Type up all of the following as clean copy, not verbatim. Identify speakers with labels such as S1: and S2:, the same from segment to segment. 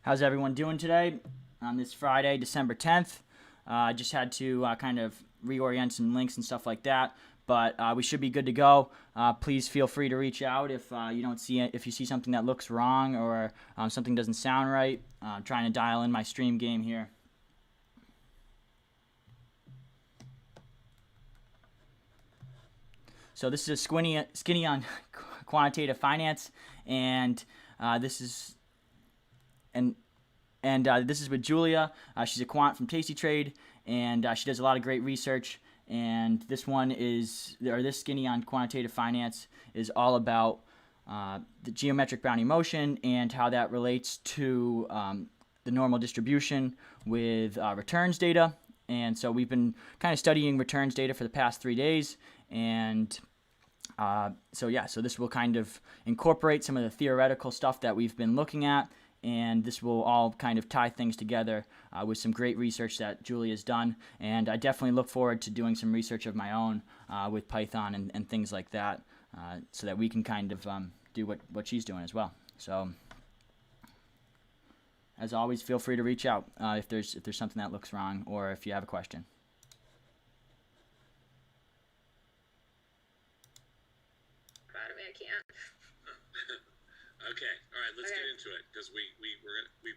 S1: How's everyone doing today on this Friday, December 10th? I just had to kind of reorient some links and stuff like that, but we should be good to go. Please feel free to reach out if you don't see it, if you see something that looks wrong or something doesn't sound right. I'm trying to dial in my stream game here. So this is a skinny on quantitative finance, and this is this is with Julia. She's a quant from Tasty Trade, and she does a lot of great research. And this this skinny on quantitative finance is all about the geometric Brownian motion and how that relates to the normal distribution with returns data. And so we've been kind of studying returns data for the past 3 days, and so this will kind of incorporate some of the theoretical stuff that we've been looking at, and this will all kind of tie things together with some great research that Julia's done. And I definitely look forward to doing some research of my own with Python and things like that, so that we can kind of do what she's doing as well. So as always, feel free to reach out if there's something that looks wrong or if you have a question.
S2: I can't.
S3: Okay, all right, let's get into it because we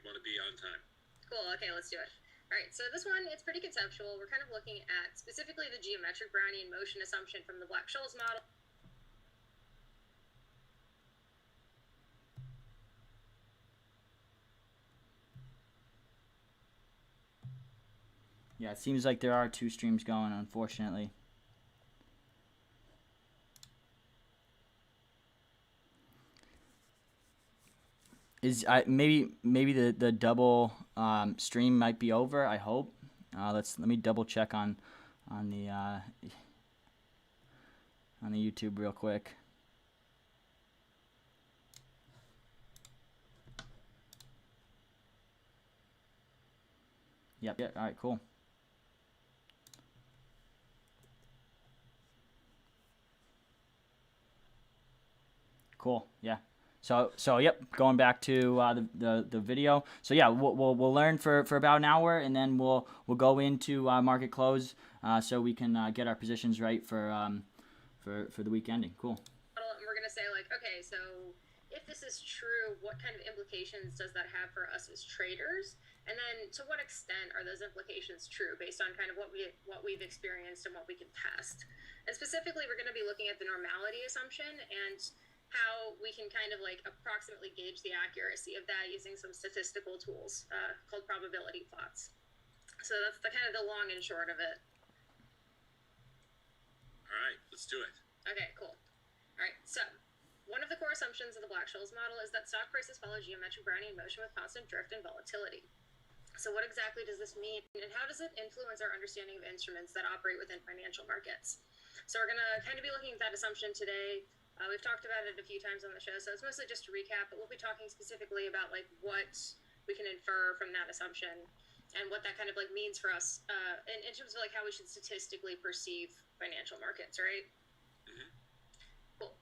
S3: want to be on time.
S2: Cool. Okay, let's do it. All right, so this one, it's pretty conceptual. We're kind of looking at specifically the geometric Brownian motion assumption from the Black-Scholes model.
S1: Yeah, it seems like there are two streams going, unfortunately. Maybe the double stream might be over. I hope. Let me double check on the YouTube real quick. Yep. All right. Cool. Cool. Yeah. So yep, going back to the video. So yeah, we'll learn for about an hour, and then we'll go into market close, so we can get our positions right for the week ending. Cool.
S2: And we're gonna say like, okay, so if this is true, what kind of implications does that have for us as traders? And then to what extent are those implications true based on kind of what we've experienced and what we can test? And specifically, we're going to be looking at the normality assumption and how we can kind of like approximately gauge the accuracy of that using some statistical tools called probability plots. So that's the kind of the long and short of it.
S3: All right, let's do it.
S2: Okay, cool. All right, so one of the core assumptions of the Black-Scholes model is that stock prices follow geometric Brownian motion with constant drift and volatility. So what exactly does this mean, and how does it influence our understanding of instruments that operate within financial markets? So we're going to kind of be looking at that assumption today. We've talked about it a few times on the show, so it's mostly just to recap, but we'll be talking specifically about like what we can infer from that assumption and what that kind of like means for us in terms of like how we should statistically perceive financial markets, right?
S3: Mm-hmm.
S2: Cool.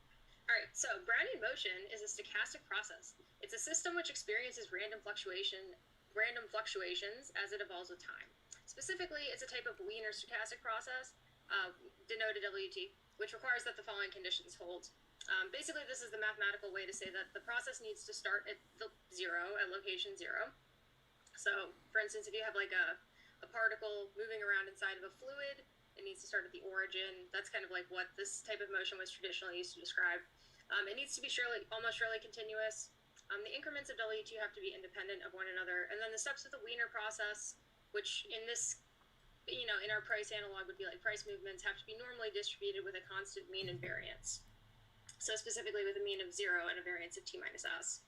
S2: All right, so Brownian motion is a stochastic process. It's a system which experiences random fluctuations as it evolves with time. Specifically, it's a type of Wiener stochastic process, denoted WT, which requires that the following conditions hold. Basically, this is the mathematical way to say that the process needs to start at the zero, at location 0. So, for instance, if you have like a particle moving around inside of a fluid, it needs to start at the origin. That's kind of like what this type of motion was traditionally used to describe. It needs to be almost surely continuous. The increments of WT have to be independent of one another. And then the steps of the Wiener process, which in this, in our price analog would be like price movements, have to be normally distributed with a constant mean and variance. So specifically with a mean of 0 and a variance of t minus s.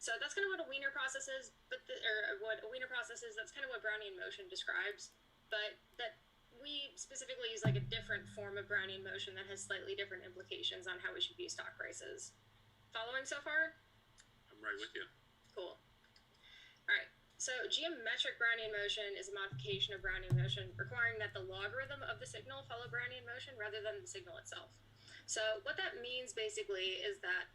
S2: So that's kind of what a Wiener process is, what a Wiener process is, that's kind of what Brownian motion describes, but that we specifically use like a different form of Brownian motion that has slightly different implications on how we should view stock prices. Following so far?
S3: I'm right with you.
S2: Cool. All right. So geometric Brownian motion is a modification of Brownian motion requiring that the logarithm of the signal follow Brownian motion rather than the signal itself. So what that means basically is that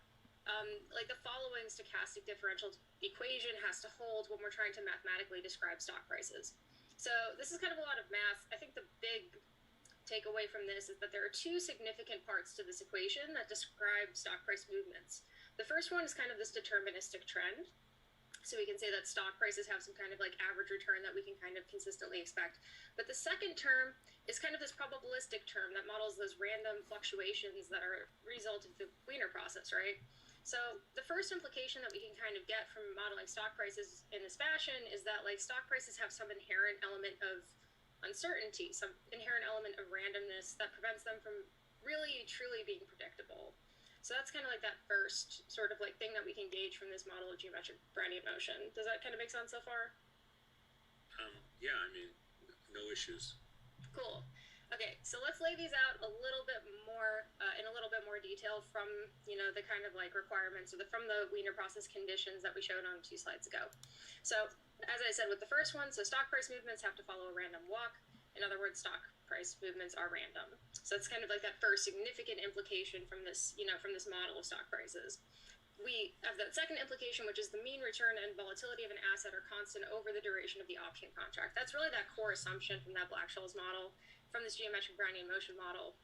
S2: like the following stochastic differential equation has to hold when we're trying to mathematically describe stock prices. So this is kind of a lot of math. I think the big takeaway from this is that there are two significant parts to this equation that describe stock price movements. The first one is kind of this deterministic trend. So we can say that stock prices have some kind of like average return that we can kind of consistently expect. But the second term is kind of this probabilistic term that models those random fluctuations that are a result of the Wiener process, right? So the first implication that we can kind of get from modeling stock prices in this fashion is that like stock prices have some inherent element of uncertainty, some inherent element of randomness that prevents them from really truly being predictable. So that's kind of like that first sort of like thing that we can gauge from this model of geometric Brownian motion. Does that kind of make sense so far?
S3: Yeah, I mean, no issues.
S2: Cool. Okay, so let's lay these out a little bit more in a little bit more detail from the kind of like requirements from the Wiener process conditions that we showed on 2 slides ago. So as I said with the first one, so stock price movements have to follow a random walk. In other words, stock price movements are random. So it's kind of like that first significant implication from this from this model of stock prices. We have that second implication, which is the mean return and volatility of an asset are constant over the duration of the option contract. That's really that core assumption from that Black-Scholes model, from this geometric Brownian motion model.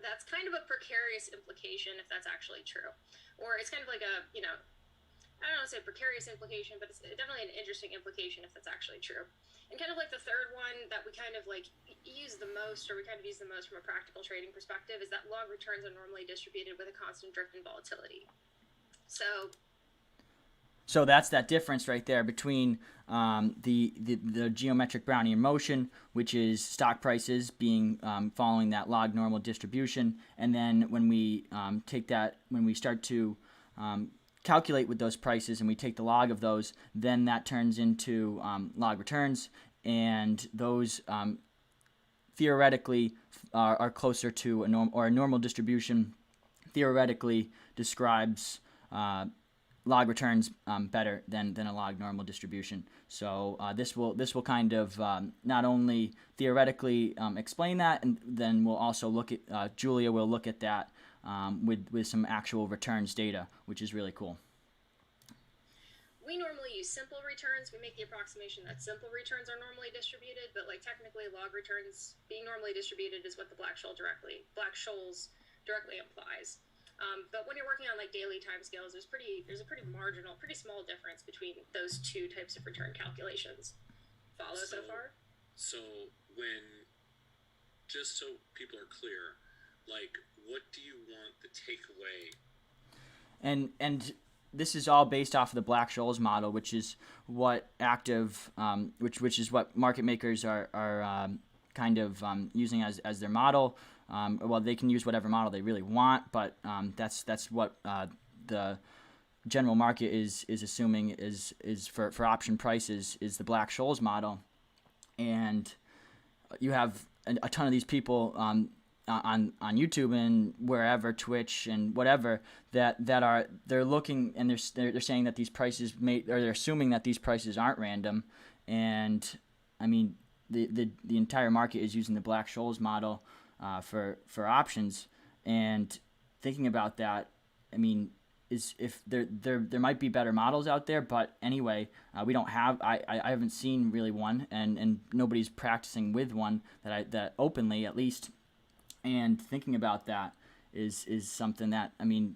S2: That's kind of a precarious implication if that's actually true. Or it's kind of like a, I don't want to say precarious implication, but it's definitely an interesting implication if that's actually true. And kind of like the third one that we kind of like use the most, or we kind of use the most from a practical trading perspective, is that log returns are normally distributed with a constant drift in volatility.
S1: So that's that difference right there between the geometric Brownian motion, which is stock prices being following that log normal distribution, and then when we when we start to calculate with those prices and we take the log of those, then that turns into log returns, and those theoretically are closer to a normal distribution. Theoretically describes log returns better than a log normal distribution. So this will kind of not only theoretically explain that, and then we'll also look at Julia will look at that with some actual returns data, which is really cool.
S2: We normally use simple returns. We make the approximation that simple returns are normally distributed, but like technically log returns being normally distributed is what the Black-Scholes directly implies. But when you're working on like daily timescales, there's a pretty marginal, pretty small difference between those two types of return calculations. Follow so far?
S3: So just so people are clear, like what do you want the takeaway?
S1: And this is all based off of the Black-Scholes model, which is what which is what market makers are kind of using as their model. Well, they can use whatever model they really want, but that's what the general market is assuming is for option prices is the Black-Scholes model, and you have a ton of these people on YouTube and wherever, Twitch and whatever, they're looking and they're saying that these prices they're assuming that these prices aren't random, and I mean the entire market is using the Black-Scholes model for options, and thinking about that, I mean, is if there might be better models out there, but anyway, we don't have. I haven't seen really one, and nobody's practicing with one that openly at least. And thinking about that is something that, I mean,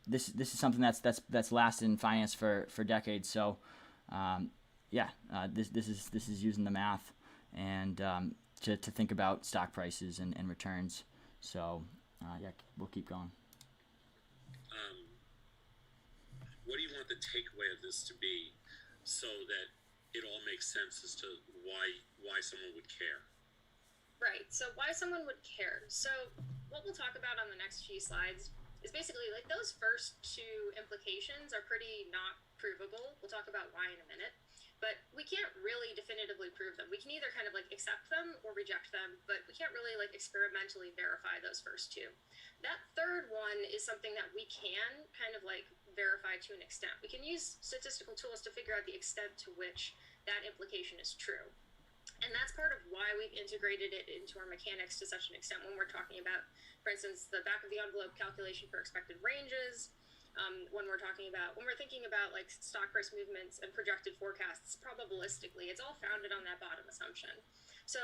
S1: this is something that's lasted in finance for decades. So this is using the math and to think about stock prices and returns. So we'll keep going.
S3: What do you want the takeaway of this to be, so that it all makes sense as to why someone would care?
S2: Right. So why someone would care. So what we'll talk about on the next few slides is basically like those first two implications are pretty not provable. We'll talk about why in a minute, but we can't really definitively prove them. We can either kind of like accept them or reject them, but we can't really like experimentally verify those first two. That third one is something that we can kind of like verify to an extent. We can use statistical tools to figure out the extent to which that implication is true. And that's part of why we've integrated it into our mechanics to such an extent when we're talking about, for instance, the back of the envelope calculation for expected ranges, when we're thinking about like stock price movements and projected forecasts probabilistically. It's all founded on that bottom assumption. So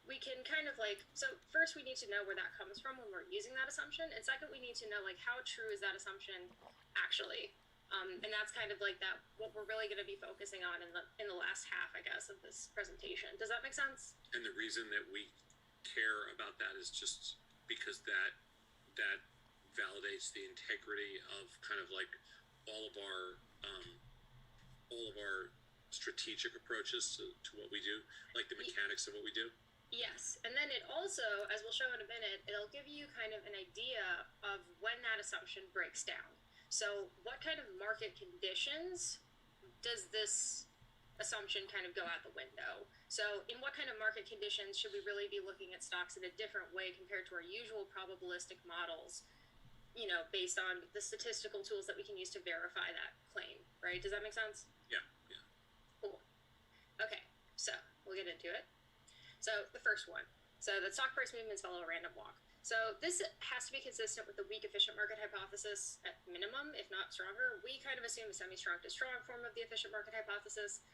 S2: we can kind of like, so first we need to know where that comes from when we're using that assumption, and second we need to know like how true is that assumption actually. And that's kind of like that what we're really going to be focusing on in the last half, I guess, of this presentation. Does that make sense?
S3: And the reason that we care about that is just because that validates the integrity of kind of like all of our strategic approaches to what we do, like the mechanics of what we do.
S2: Yes, and then it also, as we'll show in a minute, it'll give you kind of an idea of when that assumption breaks down. So what kind of market conditions does this assumption kind of go out the window? So in what kind of market conditions should we really be looking at stocks in a different way compared to our usual probabilistic models, you know, based on the statistical tools that we can use to verify that claim, right? Does that make sense?
S3: Yeah.
S2: Cool. Okay, so we'll get into it. So the first one, so the stock price movements follow a random walk. So this has to be consistent with the weak efficient market hypothesis at minimum, if not stronger. We kind of assume a semi-strong to strong form of the efficient market hypothesis.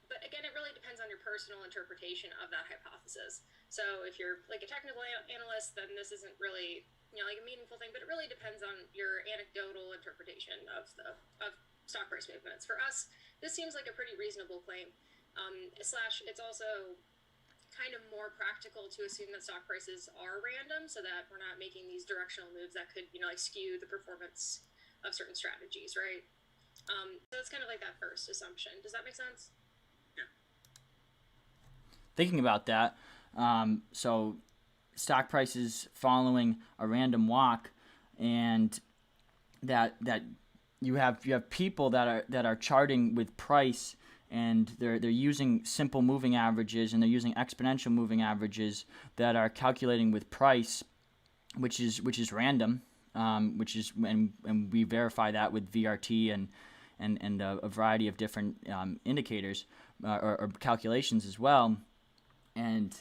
S2: But again, it really depends on your personal interpretation of that hypothesis. So if you're like a technical analyst, then this isn't really, you know, like a meaningful thing, but it really depends on your anecdotal interpretation of stock price movements. For us, this seems like a pretty reasonable claim. Slash, it's also kind of more practical to assume that stock prices are random so that we're not making these directional moves that could, you know, like skew the performance of certain strategies, right? So it's kind of like that first assumption. Does that make sense?
S3: Yeah.
S1: Thinking about that, so stock prices following a random walk, and that you have people that are charting with price, and they're using simple moving averages, and they're using exponential moving averages that are calculating with price, which is random, and we verify that with VRT and a variety of different indicators or calculations as well. And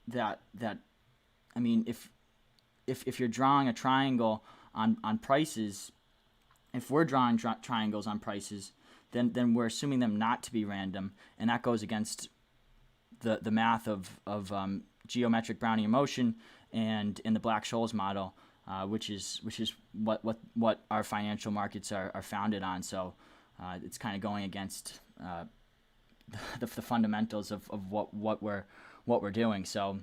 S1: that I mean, if you're drawing a triangle on prices, if we're drawing triangles on prices, then we're assuming them not to be random, and that goes against the math of geometric Brownian motion and in the Black-Scholes model, which is what our financial markets are founded on. So it's kind of going against the fundamentals of what we're doing. So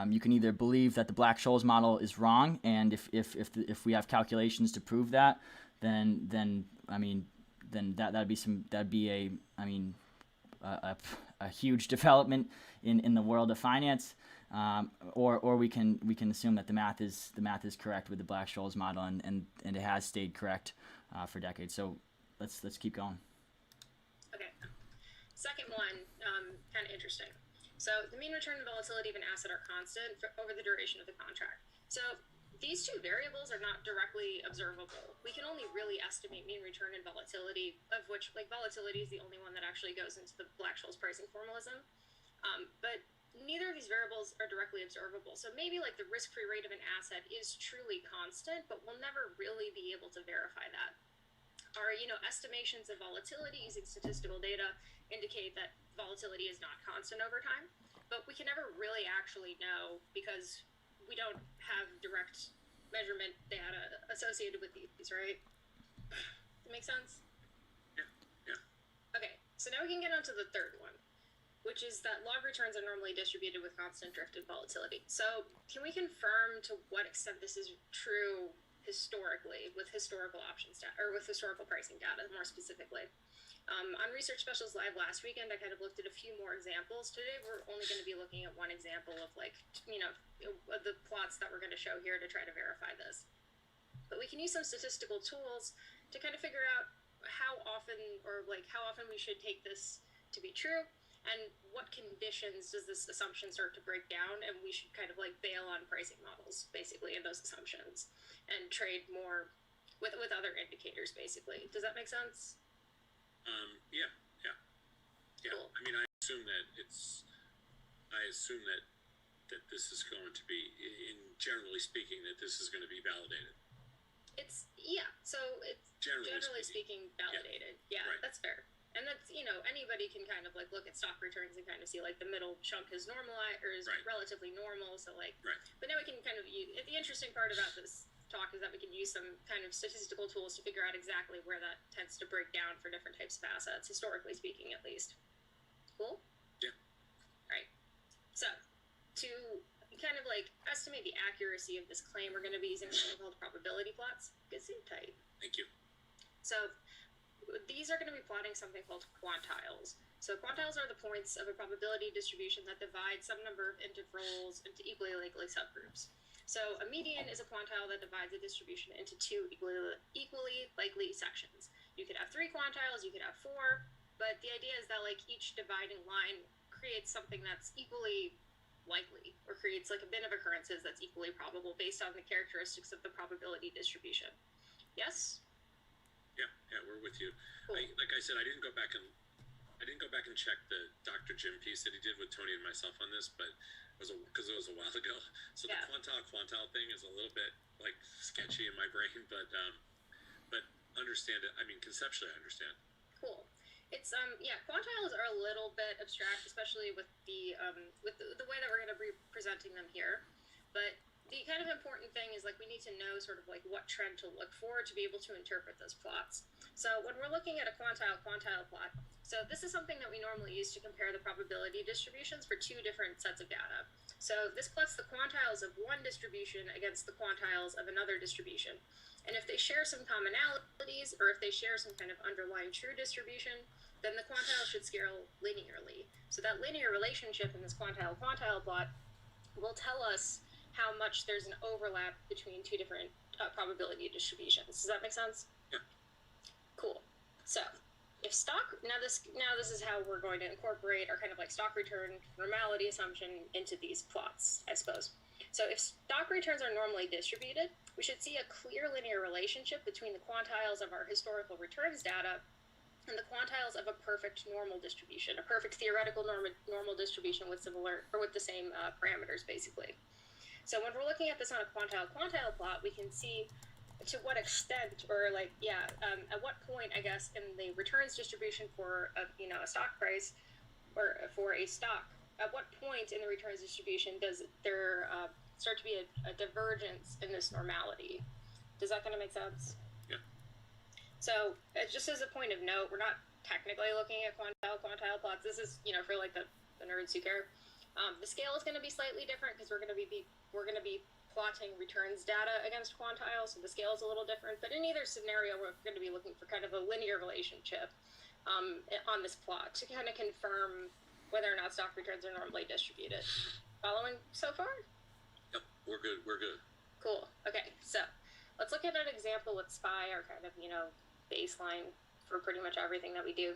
S1: you can either believe that the Black-Scholes model is wrong, and if we have calculations to prove that, then that'd be a huge development in the world of finance, or we can assume that the math is correct with the Black-Scholes model, and it has stayed correct for decades. So let's keep going.
S2: Okay. Second one, kind of interesting. So the mean return and volatility of an asset are constant over the duration of the contract. So these two variables are not directly observable. We can only really estimate mean return and volatility, of which like volatility is the only one that actually goes into the Black-Scholes pricing formalism. But neither of these variables are directly observable. So maybe like the risk-free rate of an asset is truly constant, but we'll never really be able to verify that. Our, estimations of volatility using statistical data indicate that volatility is not constant over time, but we can never really actually know because we don't have direct measurement data associated with these, right? Does that make sense?
S3: Yeah.
S2: Okay, so now we can get on to the third one, which is that log returns are normally distributed with constant drift and volatility. So can we confirm to what extent this is true historically with historical options data, or with historical pricing data more specifically? On Research Specials Live last weekend, I kind of looked at a few more examples. Today, we're only going to be looking at one example of the plots that we're going to show here to try to verify this. But we can use some statistical tools to kind of figure out how often we should take this to be true, and what conditions does this assumption start to break down, and we should kind of like bail on pricing models, basically, in those assumptions, and trade more with other indicators, basically. Does that make sense?
S3: Yeah.
S2: Cool.
S3: I mean, I assume that this is going to be, generally speaking, that this is going to be validated.
S2: So it's
S3: Generally
S2: speaking validated. Yeah,
S3: Right.
S2: that's fair. And that's, anybody can kind of like look at stock returns and kind of see like the middle chunk is normalized or is
S3: Right.
S2: relatively normal. So like,
S3: Right.
S2: but now we can kind of use, the interesting part about this talk is that we can use some kind of statistical tools to figure out exactly where that tends to break down for different types of assets, historically speaking, at least. Cool?
S3: Yeah.
S2: Right. So to kind of like estimate the accuracy of this claim, we're going to be using something called probability plots. Good, seem tight.
S3: Thank you.
S2: So these are going to be plotting something called quantiles. So quantiles are the points of a probability distribution that divide some number of intervals into equally likely subgroups. So a median is a quantile that divides a distribution into two equally likely sections. You could have 3 quantiles, you could have 4, but the idea is that like each dividing line creates something that's equally likely, or creates like a bin of occurrences that's equally probable based on the characteristics of the probability distribution. Yes?
S3: Yeah, we're with you.
S2: Cool.
S3: Like I said, I didn't go back and check the Dr. Jim piece that he did with Tony and myself on this, but because it was a while ago. So
S2: Yeah.
S3: The quantile thing is a little bit like sketchy in my brain, but understand it. I mean, conceptually, I understand.
S2: Cool. It's quantiles are a little bit abstract, especially with the way that we're going to be presenting them here. But the kind of important thing is like we need to know sort of like what trend to look for to be able to interpret those plots. So when we're looking at a quantile plot, so this is something that we normally use to compare the probability distributions for 2 different sets of data. So this plots the quantiles of one distribution against the quantiles of another distribution. And if they share some commonalities, or if they share some kind of underlying true distribution, then the quantiles should scale linearly. So that linear relationship in this quantile plot will tell us how much there's an overlap between 2 different probability distributions. Does that make sense?
S3: Yeah.
S2: Cool. So if this is how we're going to incorporate our kind of like stock return normality assumption into these plots, I suppose. So if stock returns are normally distributed, we should see a clear linear relationship between the quantiles of our historical returns data and the quantiles of a perfect normal distribution, a perfect theoretical normal distribution with the same parameters, basically. So when we're looking at this on a quantile plot, we can see to what extent, or at what point, I guess, in the returns distribution for a stock price, or for a stock, at what point in the returns distribution does there start to be a divergence in this normality? Does that kind of make sense?
S3: Yeah.
S2: So just as a point of note, we're not technically looking at quantile plots. This is for like the nerds who care. The scale is going to be slightly different because we're going to be plotting returns data against quantiles, so the scale is a little different. But in either scenario, we're going to be looking for kind of a linear relationship on this plot to kind of confirm whether or not stock returns are normally distributed. Following so far?
S3: Yep, we're good.
S2: Cool. Okay, so let's look at an example with SPY, our kind of baseline for pretty much everything that we do.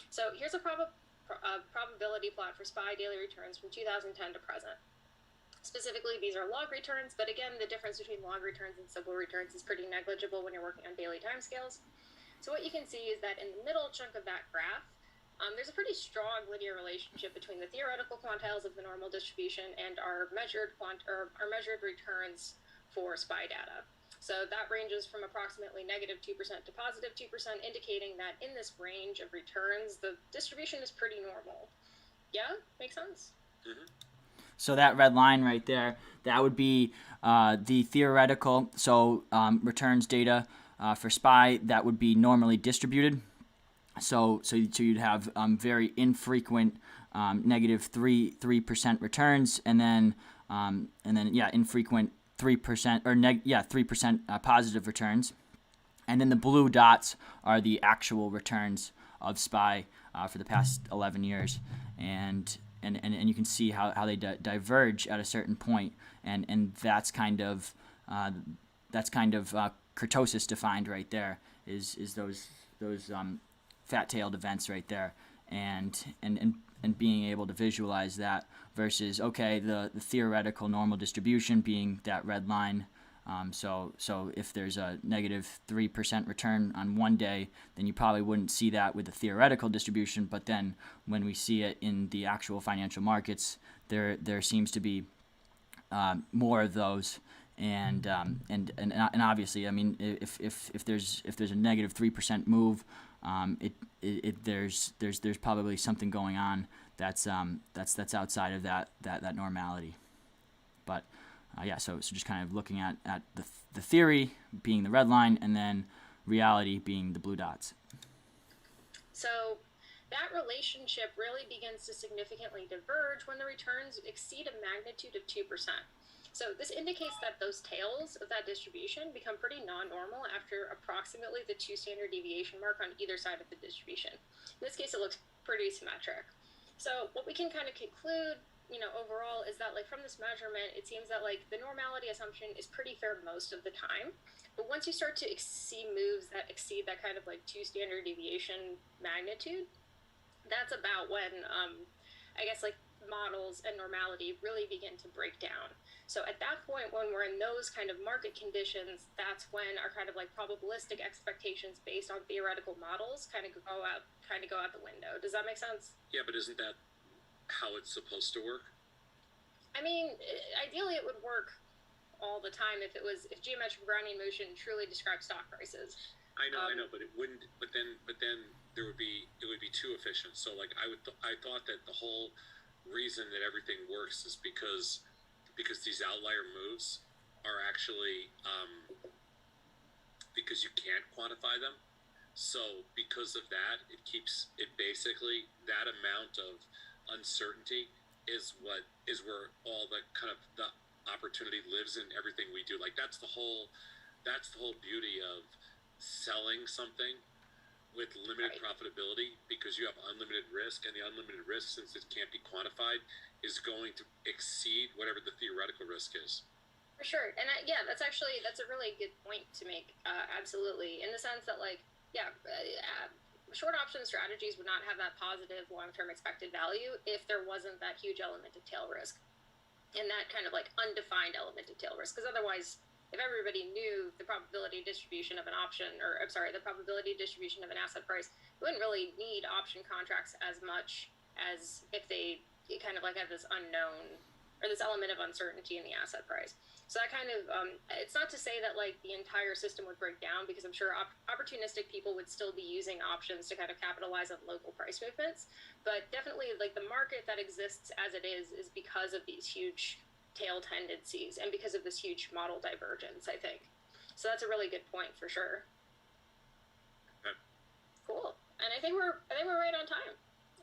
S2: So here's a probability plot for SPY daily returns from 2010 to present. Specifically, these are log returns, but again, the difference between log returns and simple returns is pretty negligible when you're working on daily timescales. So what you can see is that in the middle chunk of that graph, there's a pretty strong linear relationship between the theoretical quantiles of the normal distribution and our measured returns for SPY data. So that ranges from approximately -2% to +2%, indicating that in this range of returns, the distribution is pretty normal. Yeah? Makes sense?
S3: Mm-hmm.
S1: So that red line right there, that would be the theoretical, returns data for SPY, that would be normally distributed. So you'd have very infrequent -3% returns, and then infrequent 3% or 3% positive returns, and then the blue dots are the actual returns of SPY for the past 11 years, and you can see how they diverge at a certain point, and that's kind of kurtosis defined right there is those fat-tailed events right there, and being able to visualize that versus the theoretical normal distribution being that red line. So if there's a -3% return on one day, then you probably wouldn't see that with the theoretical distribution. But then when we see it in the actual financial markets, there seems to be more of those, and obviously, I mean, if there's a negative 3% move, there's probably something going on that's outside of that normality. But so just kind of looking at the theory being the red line, and then reality being the blue dots.
S2: So that relationship really begins to significantly diverge when the returns exceed a magnitude of 2%. So this indicates that those tails of that distribution become pretty non-normal after approximately the 2 standard deviation mark on either side of the distribution. In this case, it looks pretty symmetric. So what we can kind of conclude, overall, is that from this measurement, it seems that the normality assumption is pretty fair most of the time. But once you start to see moves that exceed that kind of 2 standard deviation magnitude, that's about when models and normality really begin to break down. So at that point, when we're in those kind of market conditions, that's when our kind of probabilistic expectations based on theoretical models kind of go out the window. Does that make sense?
S3: Yeah, but isn't that how it's supposed to work?
S2: I mean, ideally it would work all the time if geometric Brownian motion truly describes stock prices.
S3: I know, but it wouldn't. But then it would be too efficient. So I thought that the whole reason that everything works is because these outlier moves are actually because you can't quantify them. So because of that, it keeps it basically that amount of uncertainty is where all the kind of the opportunity lives in everything we do. That's the whole beauty of selling something with limited profitability, because you have unlimited risk, and the unlimited risk, since it can't be quantified, is going to exceed whatever the theoretical risk is.
S2: For sure. And that's a really good point to make. Absolutely. In the sense that short option strategies would not have that positive long-term expected value if there wasn't that huge element of tail risk and that kind of undefined element of tail risk. Because otherwise, if everybody knew the probability distribution of an option, the probability distribution of an asset price, we wouldn't really need option contracts as much as if they kind of have this unknown or this element of uncertainty in the asset price. So that kind of, it's not to say that the entire system would break down, because I'm sure opportunistic people would still be using options to kind of capitalize on local price movements. But definitely the market that exists as it is because of these huge tail tendencies and because of this huge model divergence, I think. So that's a really good point for sure.
S3: Okay.
S2: Cool. And I think we're right on time.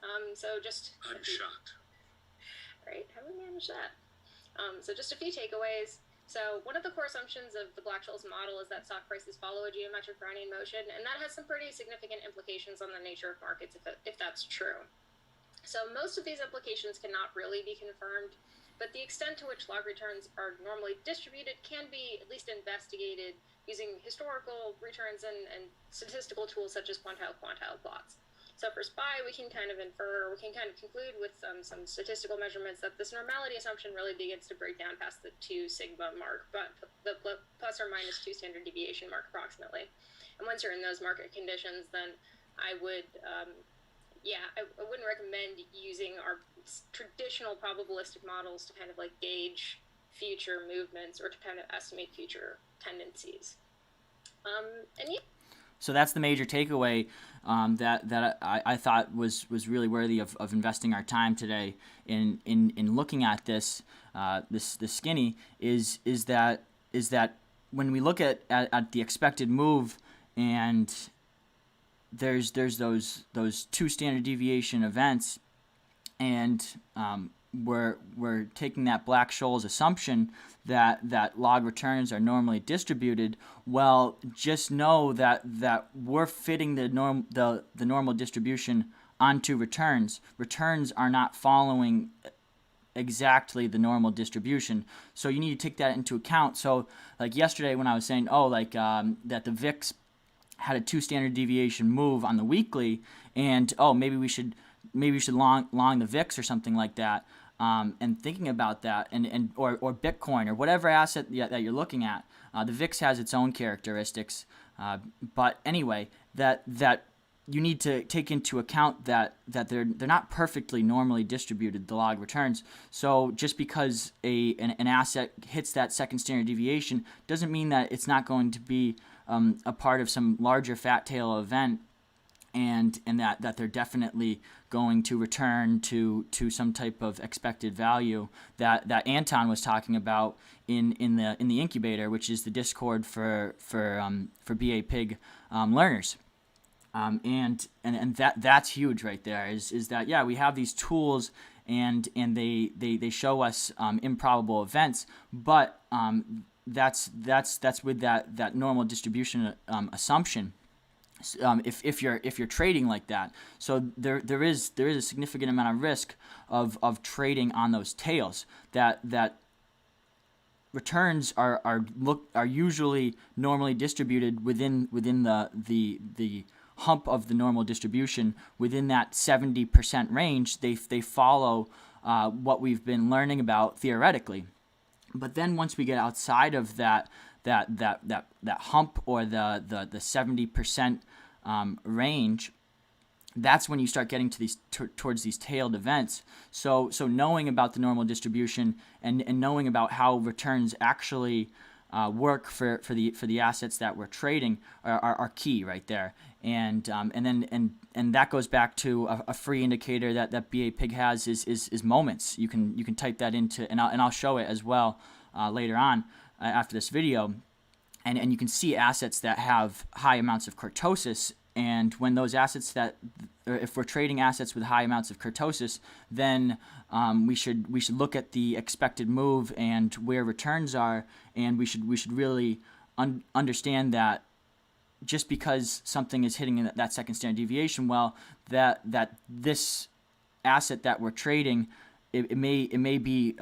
S3: I'm shocked.
S2: Right? How do we manage that? So just a few takeaways. So one of the core assumptions of the Black-Scholes model is that stock prices follow a geometric Brownian motion, and that has some pretty significant implications on the nature of markets if that's true. So most of these implications cannot really be confirmed, but the extent to which log returns are normally distributed can be at least investigated using historical returns and statistical tools such as quantile plots. So for SPY, we can kind of conclude with some statistical measurements that this normality assumption really begins to break down past the 2 sigma mark, but the plus or minus 2 standard deviation mark approximately. And once you're in those market conditions, then I would, I wouldn't recommend using our traditional probabilistic models to kind of gauge future movements or to kind of estimate future tendencies.
S1: So that's the major takeaway that I thought was really worthy of investing our time today in looking at this skinny is that when we look at the expected move, and there's those 2 standard deviation events, and we're taking that Black-Scholes assumption that log returns are normally distributed. Well, just know that we're fitting the normal distribution onto returns. Returns are not following exactly the normal distribution, so you need to take that into account. So yesterday when I was saying that the VIX had a 2 standard deviation move on the weekly, and maybe we should long the VIX or something like that. And thinking about that, or Bitcoin or whatever asset that you're looking at, the VIX has its own characteristics. But anyway, that you need to take into account that they're not perfectly normally distributed, the log returns. So just because an asset hits that second standard deviation doesn't mean that it's not going to be a part of some larger fat tail event, and that they're definitely going to return to some type of expected value that Anton was talking about in the incubator, which is the Discord for BApig learners. And that's huge right there, is that, yeah, we have these tools and they show us improbable events, but that's with that normal distribution assumption. If you're trading like that, so there is a significant amount of risk of trading on those tails, that returns are usually normally distributed within the hump of the normal distribution, within that 70% range. They follow what we've been learning about theoretically. But then once we get outside of that hump, or the 70% range, that's when you start getting to these towards these tailed events. So knowing about the normal distribution and knowing about how returns actually work for the assets that we're trading are key right there. And that goes back to a free indicator that BApig has is moments. You can type that into, and I'll show it as well later on after this video, and you can see assets that have high amounts of kurtosis. And when those assets or if we're trading assets with high amounts of kurtosis, then we should look at the expected move and where returns are, and we should really understand that just because something is hitting that second standard deviation, well, that this asset that we're trading, it may be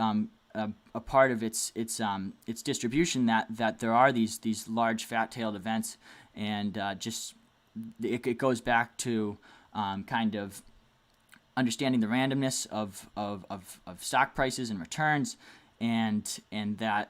S1: a part of its distribution, that there are these large fat-tailed events, and it goes back to kind of understanding the randomness of stock prices and returns, and that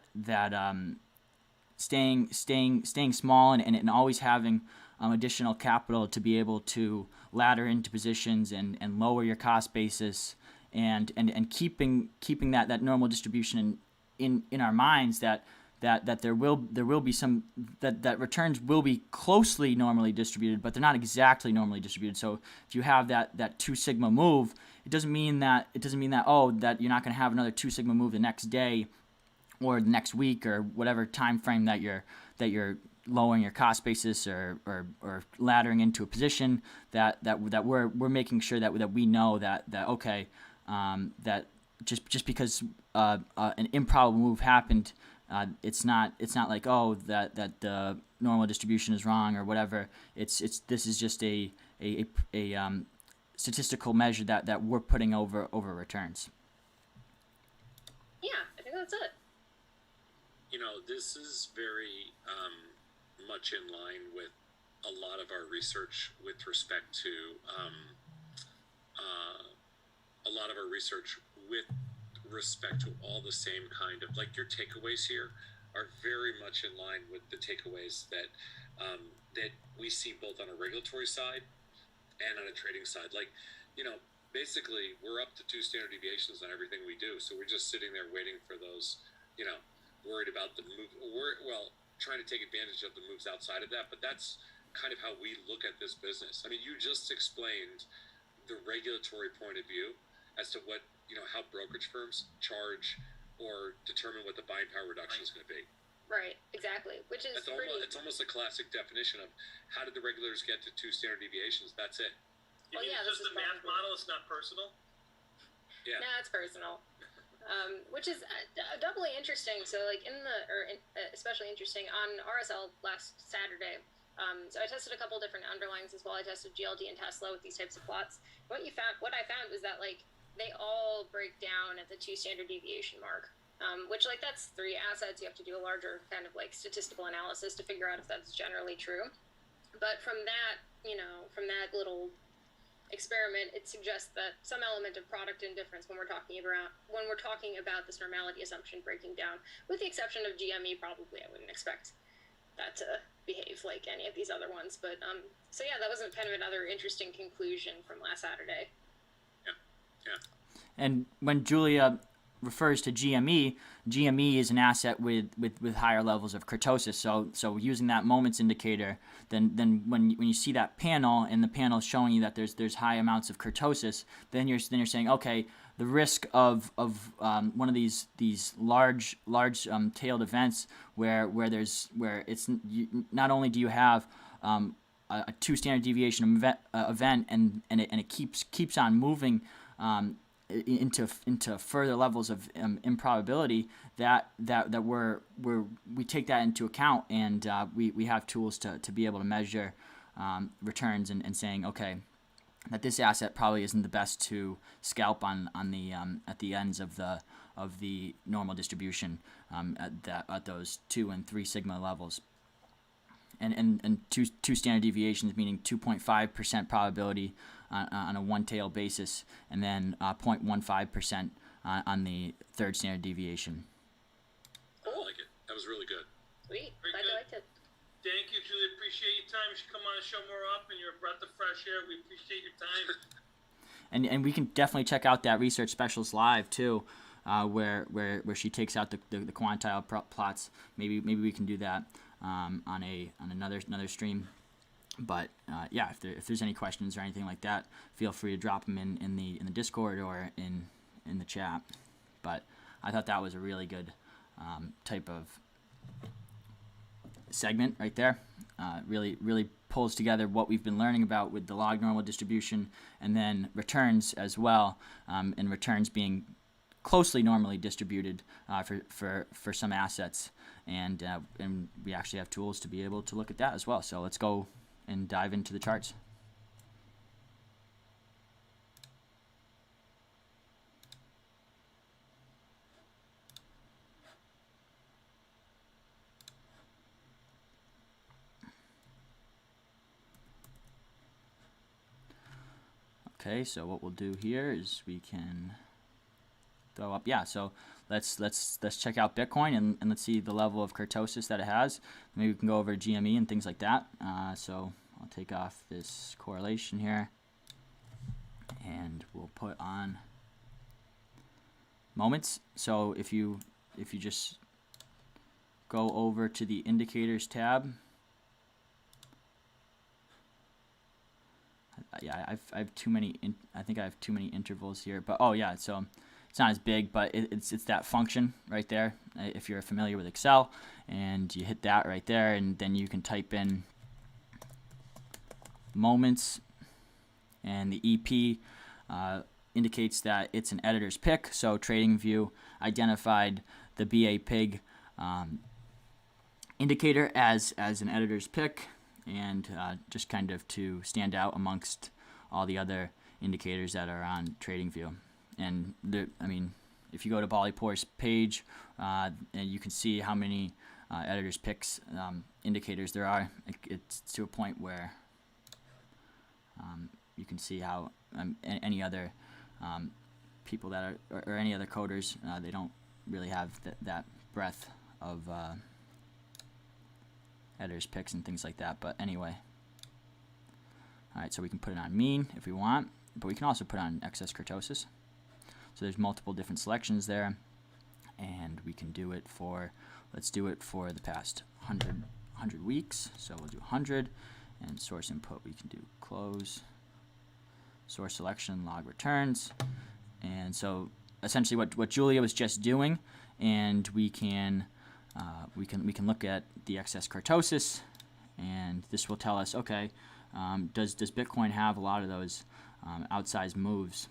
S1: staying small and always having additional capital to be able to ladder into positions and lower your cost basis, and keeping that normal distribution in our minds, that there will be some that returns will be closely normally distributed, but they're not exactly normally distributed. So if you have that 2 sigma move, it doesn't mean that that you're not going to have another 2 sigma move the next day or the next week or whatever time frame that you're lowering your cost basis or laddering into a position, that we're making sure that we know that okay, that just because an improbable move happened, it's not like, oh, that the normal distribution is wrong or whatever. This is just a statistical measure that we're putting over returns.
S2: Yeah, I think that's it.
S3: This is very much in line with a lot of our research with respect to all the same kind of, like, your takeaways here are very much in line with the takeaways that we see both on a regulatory side and on a trading side. Like, basically we're up to 2 standard deviations on everything we do, so we're just sitting there waiting for those, worried about the move, trying to take advantage of the moves outside of that. But that's kind of how we look at this business. I mean, you just explained the regulatory point of view as to what, how brokerage firms charge or determine what the buying power reduction is going to be.
S2: Right, exactly. Which is
S3: it's almost a classic definition of how did the regulators get to 2 standard deviations? That's it.
S2: Well, yeah,
S4: it's just a math model. It's not personal.
S3: Yeah.
S2: No, it's personal. Which is doubly interesting. So, like, especially interesting on RSL last Saturday. So I tested a couple different underlyings as well. I tested GLD and Tesla with these types of plots. What I found was that, like, they all break down at the 2 standard deviation mark. Which, like, that's 3 assets. You have to do a larger kind of, like, statistical analysis to figure out if that's generally true. But from that, from that little experiment, it suggests that some element of product indifference when we're talking about this normality assumption breaking down, with the exception of GME, probably I wouldn't expect that to behave like any of these other ones. But so yeah, that was kind of another interesting conclusion from last Saturday.
S3: Yeah.
S1: And when Julia refers to GME, GME is an asset with higher levels of kurtosis. So using that moments indicator, then when you see that panel and the panel is showing you that there's high amounts of kurtosis, then you're saying, okay, the risk of one of these large tailed events where it's not only do you have a 2 standard deviation event and it keeps on moving into further levels of improbability, that we take that into account, and we have tools to be able to measure returns and saying, okay, that this asset probably isn't the best to scalp on the at the ends of the normal distribution at those 2 and 3 sigma levels. And two standard deviations, meaning 2.5% probability on a one-tail basis, and then 0.15% on the third standard deviation.
S3: I like it. That was really good.
S2: Sweet.
S4: Very
S2: Glad
S4: good.
S2: you liked it.
S4: Thank you, Julie. Appreciate your time. You should come on the show more often. You're a breath of fresh air. We appreciate your time.
S1: And we can definitely check out that Research Specialist Live too, where she takes out the quantile plots. Maybe we can do that on another stream. But yeah, if there's any questions or anything like that, feel free to drop them in the Discord or in the chat. But I thought that was a really good type of segment right there. Really pulls together what we've been learning about with the log normal distribution, and then returns as well, and returns being closely normally distributed for some assets, and we actually have tools to be able to look at that as well. So let's go and dive into the charts. Okay, so what we'll do here is we can throw up, so let's check out Bitcoin and let's see the level of kurtosis that it has. Maybe we can go over GME and things like that. So I'll take off this correlation here, and we'll put on moments. So if you just go over to the indicators tab, yeah, I have too many. I think I have too many intervals here. But oh yeah, so it's not as big, but it's that function right there. If you're familiar with Excel, and you hit that right there, and then you can type in moments, and the EP indicates that it's an editor's pick. So TradingView identified the BApig indicator as an editor's pick, and just kind of to stand out amongst all the other indicators that are on TradingView. And if you go to Bali Pour's page, and you can see how many editors picks indicators there are. It's to a point where you can see how any other people that are or any other coders, they don't really have that breadth of editors picks and things like that. But anyway, all right, so we can put it on mean if we want, but we can also put on excess kurtosis. So there's multiple different selections there, and we can do it for, let's do it for the past 100 weeks. So we'll do 100, and source input we can do close, source selection, log returns. And so essentially what Julia was just doing, and we can look at the excess kurtosis, and this will tell us, okay, does Bitcoin have a lot of those outsized moves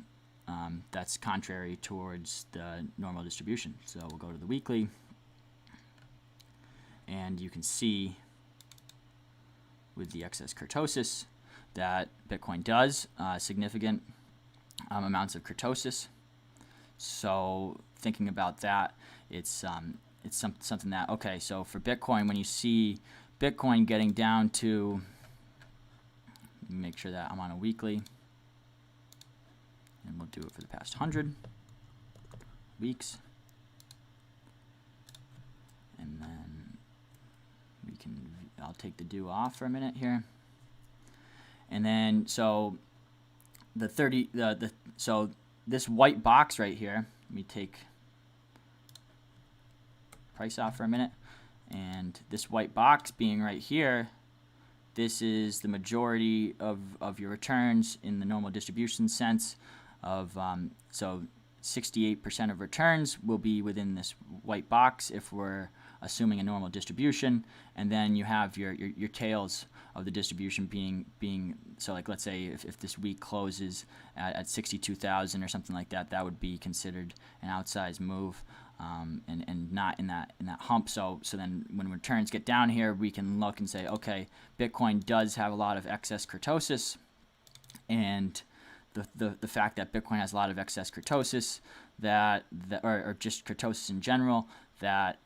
S1: that's contrary towards the normal distribution? So we'll go to the weekly, and you can see with the excess kurtosis that Bitcoin does significant amounts of kurtosis. So thinking about that, it's something that, okay, so for Bitcoin, when you see Bitcoin getting down to, make sure that I'm on a weekly, and we'll do it for the past 100 weeks, and then we can I'll take the do off for a minute here. And then so so this white box right here, let me take price off for a minute. And this white box being right here, this is the majority of your returns in the normal distribution sense of, so 68% of returns will be within this white box if we're assuming a normal distribution. And then you have your tails of the distribution being so like let's say if this week closes at 62,000 or something like that, that would be considered an outsized move. And not in that hump. So then when returns get down here, we can look and say, okay, Bitcoin does have a lot of excess kurtosis, and the fact that Bitcoin has a lot of excess kurtosis, or just kurtosis in general, that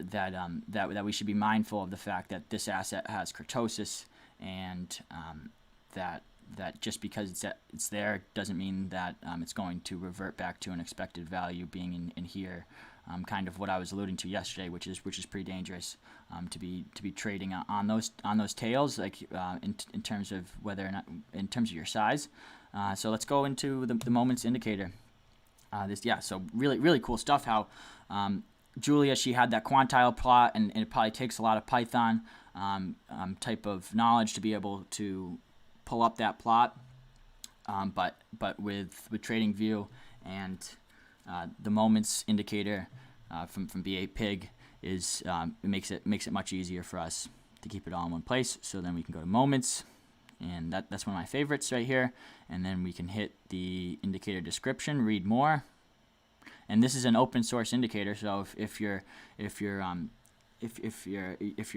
S1: we should be mindful of the fact that this asset has kurtosis, and that just because it's there doesn't mean that it's going to revert back to an expected value being in here. Kind of what I was alluding to yesterday, which is pretty dangerous to be trading on those tails, like in terms of whether or not in terms of your size. So let's go into the moments indicator. So really cool stuff. How Julia, she had that quantile plot, and it probably takes a lot of Python type of knowledge to be able to pull up that plot. But with TradingView and the moments indicator from BApig is it makes it much easier for us to keep it all in one place. So then we can go to moments, and that's one of my favorites right here. And then we can hit the indicator description, read more. And this is an open source indicator. So if you're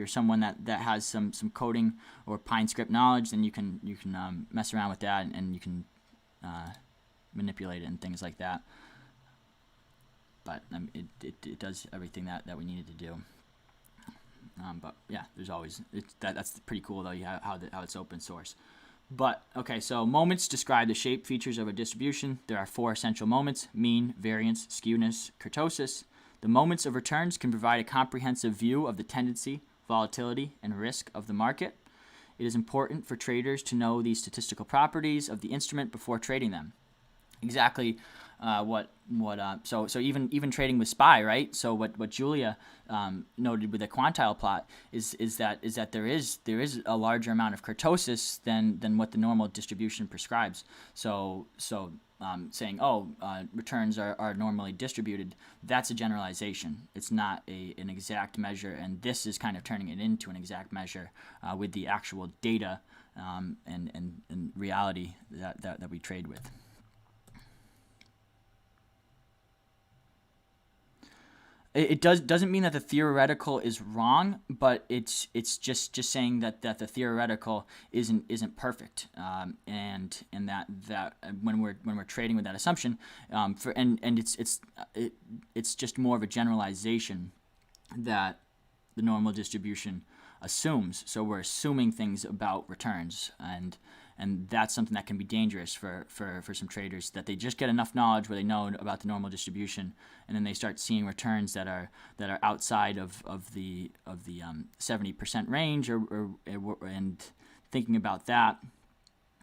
S1: someone that has some coding or Pine script knowledge, then you can mess around with that, and you can manipulate it and things like that. But it does everything that we needed to do. But yeah, there's always that's pretty cool though. How it's open source. But okay, so moments describe the shape features of a distribution. There are 4 essential moments: mean, variance, skewness, kurtosis. The moments of returns can provide a comprehensive view of the tendency, volatility, and risk of the market. It is important for traders to know these statistical properties of the instrument before trading them. Exactly. So even trading with SPY, right? So what Julia noted with the quantile plot is that there is a larger amount of kurtosis than what the normal distribution prescribes. So saying returns are normally distributed, that's a generalization. It's not an exact measure, and this is kind of turning it into an exact measure with the actual data and reality that we trade with. It doesn't mean that the theoretical is wrong, but it's just saying that the theoretical isn't perfect, and that when we're trading with that assumption, it's just more of a generalization that the normal distribution assumes. So we're assuming things about returns, and that's something that can be dangerous for some traders, that they just get enough knowledge where they know about the normal distribution, and then they start seeing returns that are outside of the 70% range, and thinking about that.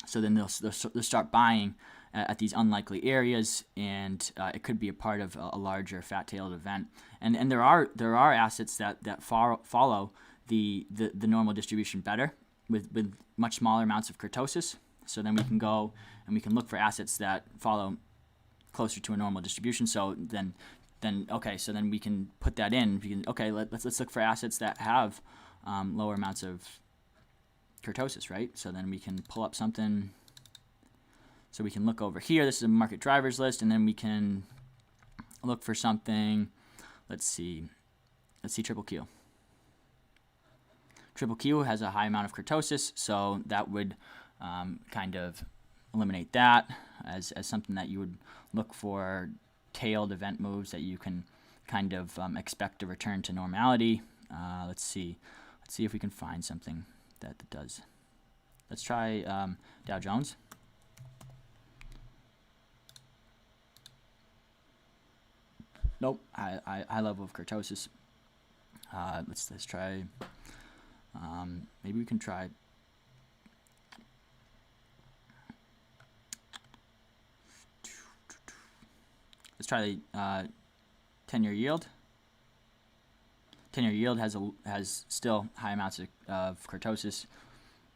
S1: So then they'll start buying at these unlikely areas, and it could be a part of a larger fat-tailed event. And there are assets that follow the normal distribution better, with much smaller amounts of kurtosis. So then we can go and we can look for assets that follow closer to a normal distribution. So then we can put that in. Let's look for assets that have lower amounts of kurtosis, right? So then we can pull up something. So we can look over here. This is a market drivers list, and then we can look for something. Let's see Triple Q. Triple Q has a high amount of kurtosis, so that would kind of eliminate that as something that you would look for tailed event moves that you can kind of expect to return to normality. Let's see if we can find something that does. Let's try Dow Jones. Nope, high level of kurtosis. Let's try. Maybe we can try. Let's try the 10-year yield. 10-year yield has still high amounts of kurtosis,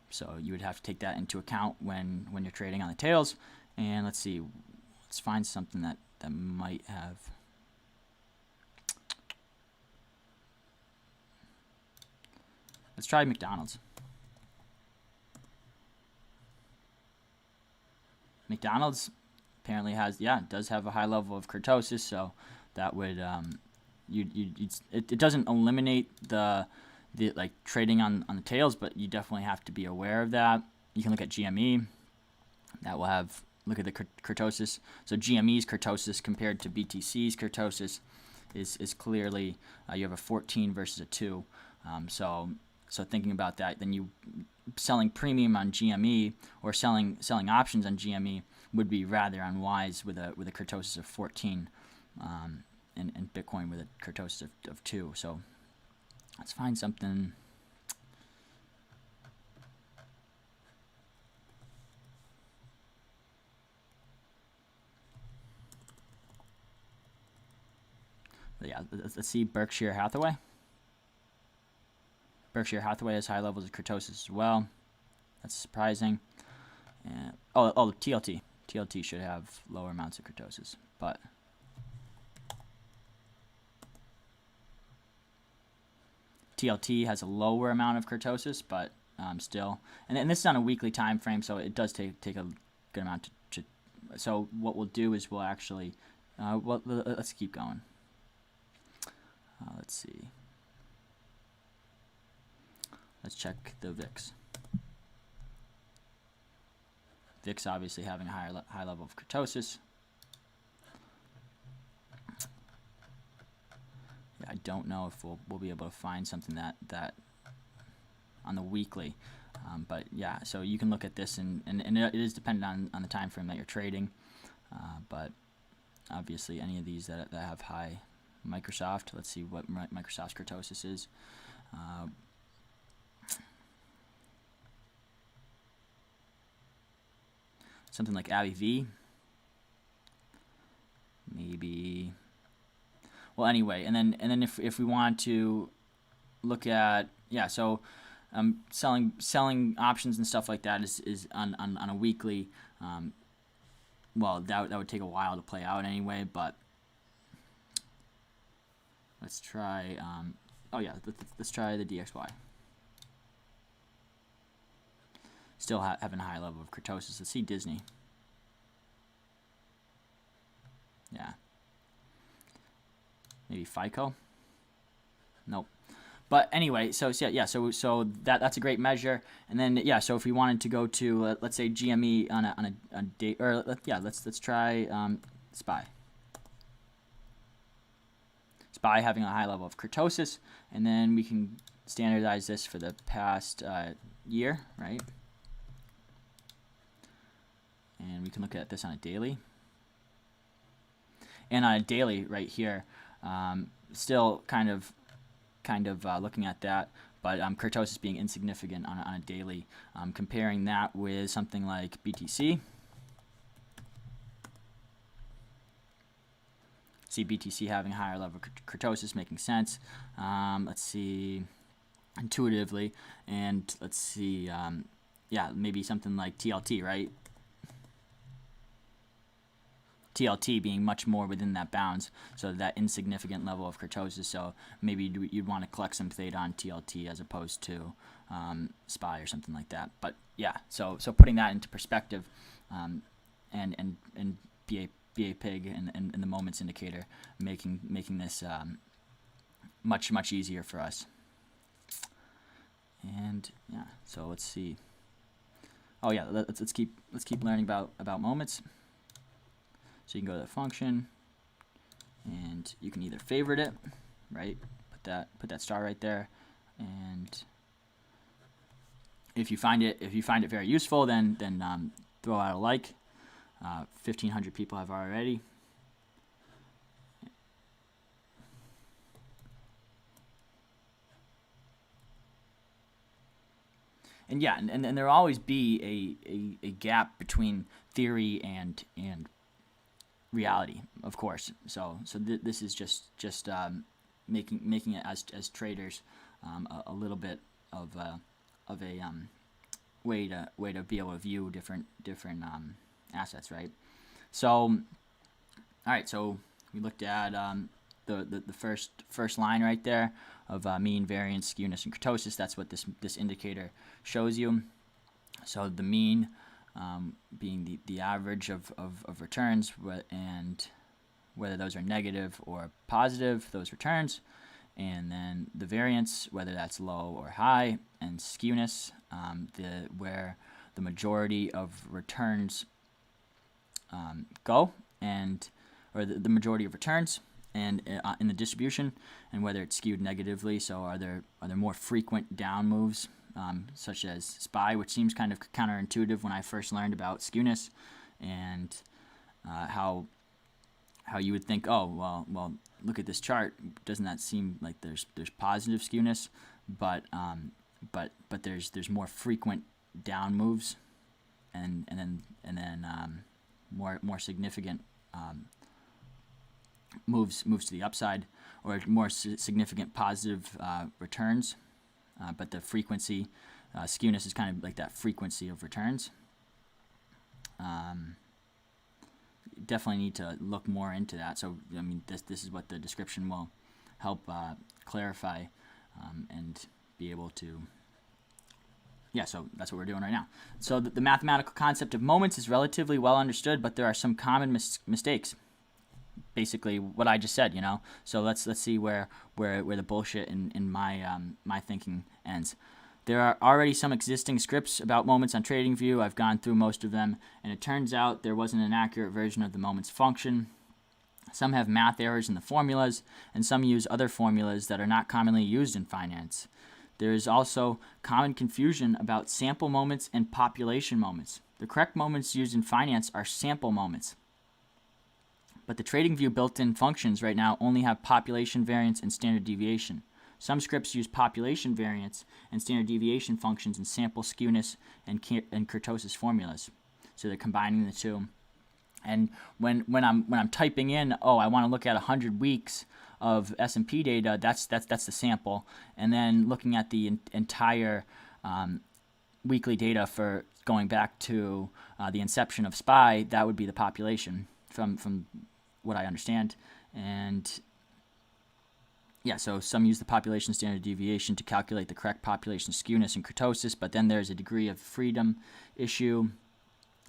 S1: so you would have to take that into account when you're trading on the tails. And let's see, let's find something that might have. Let's try McDonald's. McDonald's apparently does have a high level of kurtosis, so that would it doesn't eliminate the like trading on the tails, but you definitely have to be aware of that. You can look at GME. That will have, look at the kurtosis. So GME's kurtosis compared to BTC's kurtosis is clearly you have a 14 versus a 2. So thinking about that, then you selling premium on GME or selling options on GME would be rather unwise with a kurtosis of 14, and Bitcoin with a kurtosis of 2. So let's find something. Yeah, let's see Berkshire Hathaway. Berkshire Hathaway has high levels of kurtosis as well. That's surprising. And TLT. TLT should have lower amounts of kurtosis, but TLT has a lower amount of kurtosis, but still. And this is on a weekly time frame, so it does take a good amount to. So what we'll do is we'll actually, let's keep going. Let's see. Let's check the VIX. VIX obviously having a high level of kurtosis. Yeah, I don't know if we'll be able to find something that on the weekly, but yeah. So you can look at this, and it is dependent on the time frame that you're trading, but obviously any of these that have high Microsoft. Let's see what Microsoft's kurtosis is. Something like ABV, maybe. Well, anyway, and then if we want to look at, so selling options and stuff like that is on a weekly. Well, that would take a while to play out anyway, but let's try. Let's try the DXY. Still having a high level of kurtosis. Let's see Disney. Yeah. Maybe FICO. Nope. But anyway, so that's a great measure. And then so if we wanted to go to let's say GME on a date, or let's try SPY. SPY having a high level of kurtosis, and then we can standardize this for the past year, right? And we can look at this on a daily. And on a daily right here, still kind of looking at that, but kurtosis being insignificant on a daily. Comparing that with something like BTC. See BTC having a higher level of kurtosis, making sense. Let's see intuitively, and let's see, maybe something like TLT, right? TLT being much more within that bounds, so that insignificant level of kurtosis. So maybe you'd want to collect some theta on TLT as opposed to SPY or something like that. But yeah, so putting that into perspective, and BApig and the moments indicator making this much easier for us. And yeah, so let's see. Oh yeah, let's keep learning about moments. So you can go to the function, and you can either favorite it, right? Put that star right there, and if you find it very useful, then throw out a like. 1,500 people have already. yeah, and there'll always be a gap between theory and reality, of course. So this is just making it as traders a little bit of a way to be able to view different assets, right? So all right, so we looked at the first line right there of mean, variance, skewness, and kurtosis. That's what this indicator shows you. So the mean being the average of returns, and whether those are negative or positive, those returns, and then the variance, whether that's low or high, and skewness, where the majority of returns go, or the majority of returns, and in the distribution, and whether it's skewed negatively. So are there more frequent down moves, such as SPY, which seems kind of counterintuitive when I first learned about skewness, and how you would think, oh well, look at this chart, doesn't that seem like there's positive skewness, but there's more frequent down moves, and then more significant moves to the upside, or more significant positive returns, but the frequency skewness is kind of like that frequency of returns. Definitely need to look more into that. So I mean, this is what the description will help clarify, and be able to. Yeah, so that's what we're doing right now. So the mathematical concept of moments is relatively well understood, but there are some common mistakes. Basically, what I just said, So let's see where the bullshit in my thinking ends. There are already some existing scripts about moments on TradingView. I've gone through most of them, and it turns out there wasn't an accurate version of the moments function. Some have math errors in the formulas, and some use other formulas that are not commonly used in finance. There is also common confusion about sample moments and population moments. The correct moments used in finance are sample moments. But the TradingView built-in functions right now only have population variance and standard deviation. Some scripts use population variance and standard deviation functions in sample skewness and kurtosis formulas. So they're combining the two. And when I'm typing in, I want to look at 100 weeks of S&P data, that's the sample, and then looking at the entire weekly data for going back to the inception of SPY, that would be the population from what I understand. And yeah, so some use the population standard deviation to calculate the correct population skewness and kurtosis, but then there's a degree of freedom issue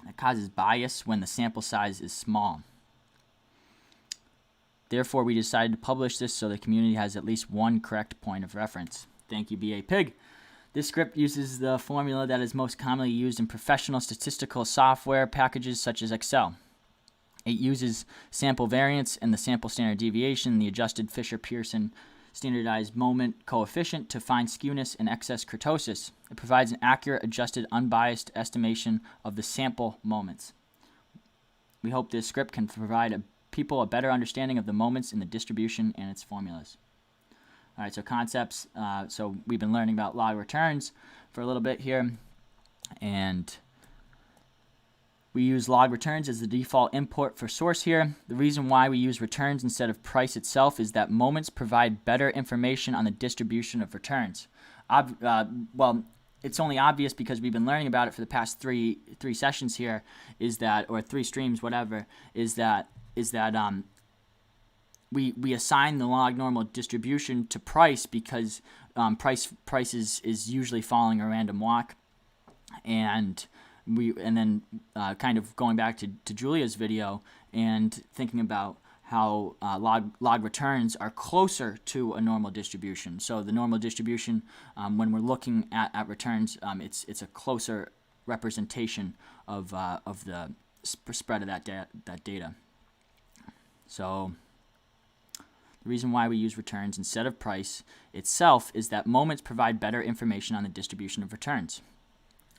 S1: that causes bias when the sample size is small. Therefore, we decided to publish this so the community has at least one correct point of reference. Thank you, BApig. This script uses the formula that is most commonly used in professional statistical software packages such as Excel. It uses sample variance and the sample standard deviation, the adjusted Fisher-Pearson standardized moment coefficient to find skewness and excess kurtosis. It provides an accurate, adjusted, unbiased estimation of the sample moments. We hope this script can provide people a better understanding of the moments in the distribution and its formulas. All right, so concepts. So we've been learning about log returns for a little bit here, and we use log returns as the default import for source here. The reason why we use returns instead of price itself is that moments provide better information on the distribution of returns. Well, it's only obvious because we've been learning about it for the past three sessions here, or 3 streams, whatever, is that we assign the log normal distribution to price because price is usually following a random walk, and then kind of going back to Julia's video and thinking about how log returns are closer to a normal distribution. So the normal distribution, when we're looking at returns, it's a closer representation of the spread of that data. So the reason why we use returns instead of price itself is that moments provide better information on the distribution of returns.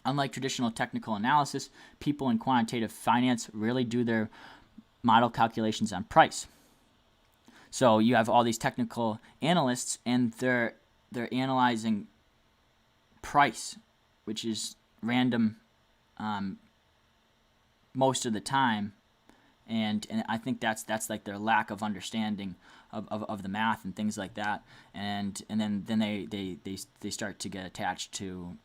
S1: Unlike traditional technical analysis, people in quantitative finance rarely do their model calculations on price. So you have all these technical analysts, and they're analyzing price random most of the time, and I think that's like their lack of understanding of the math and things like that, and then they start to get attached to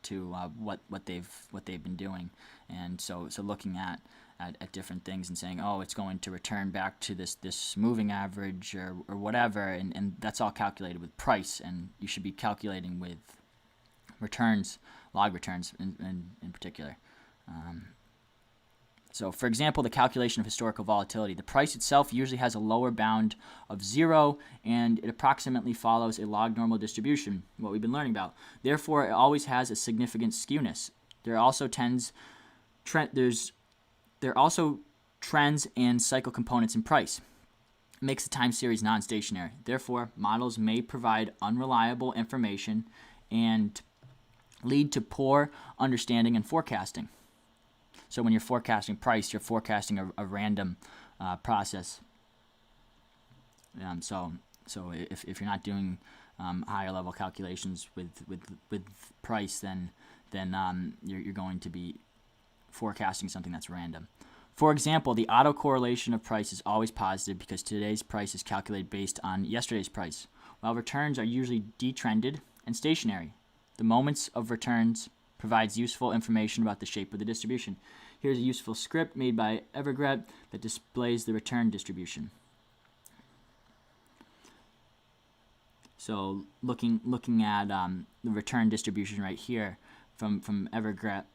S1: what they've been doing, and so looking at different things and saying, oh, it's going to return back to this moving average or whatever, and that's all calculated with price, and you should be calculating with returns, log returns in particular. So, for example, the calculation of historical volatility. The price itself usually has a lower bound of 0, and it approximately follows a log normal distribution, what we've been learning about. Therefore, it always has a significant skewness. There are also trends and cycle components in price. It makes the time series non-stationary. Therefore, models may provide unreliable information and lead to poor understanding and forecasting. So when you're forecasting price, you're forecasting a random process. So if you're not doing higher level calculations with price, then you're going to be forecasting something that's random. For example, the autocorrelation of price is always positive because today's price is calculated based on yesterday's price, while returns are usually detrended and stationary. The moments of returns provides useful information about the shape of the distribution. Here's a useful script made by Evergrett that displays the return distribution. So looking at the return distribution right here from Evergrett,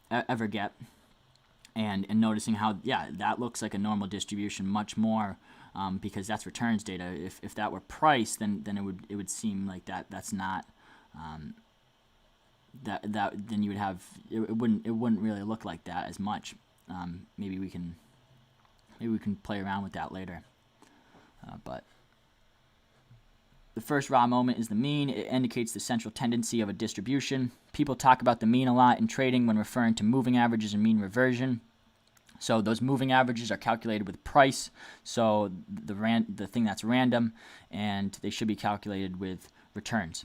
S1: and noticing how, yeah, that looks like a normal distribution much more, because that's returns data. If that were price, then it would seem like that's not. Then you would have it wouldn't really look like that as much. Maybe we can play around with that later. But the first raw moment is the mean. It indicates the central tendency of a distribution. People talk about the mean a lot in trading when referring to moving averages and mean reversion. So those moving averages are calculated with price. So the thing that's random, and they should be calculated with returns.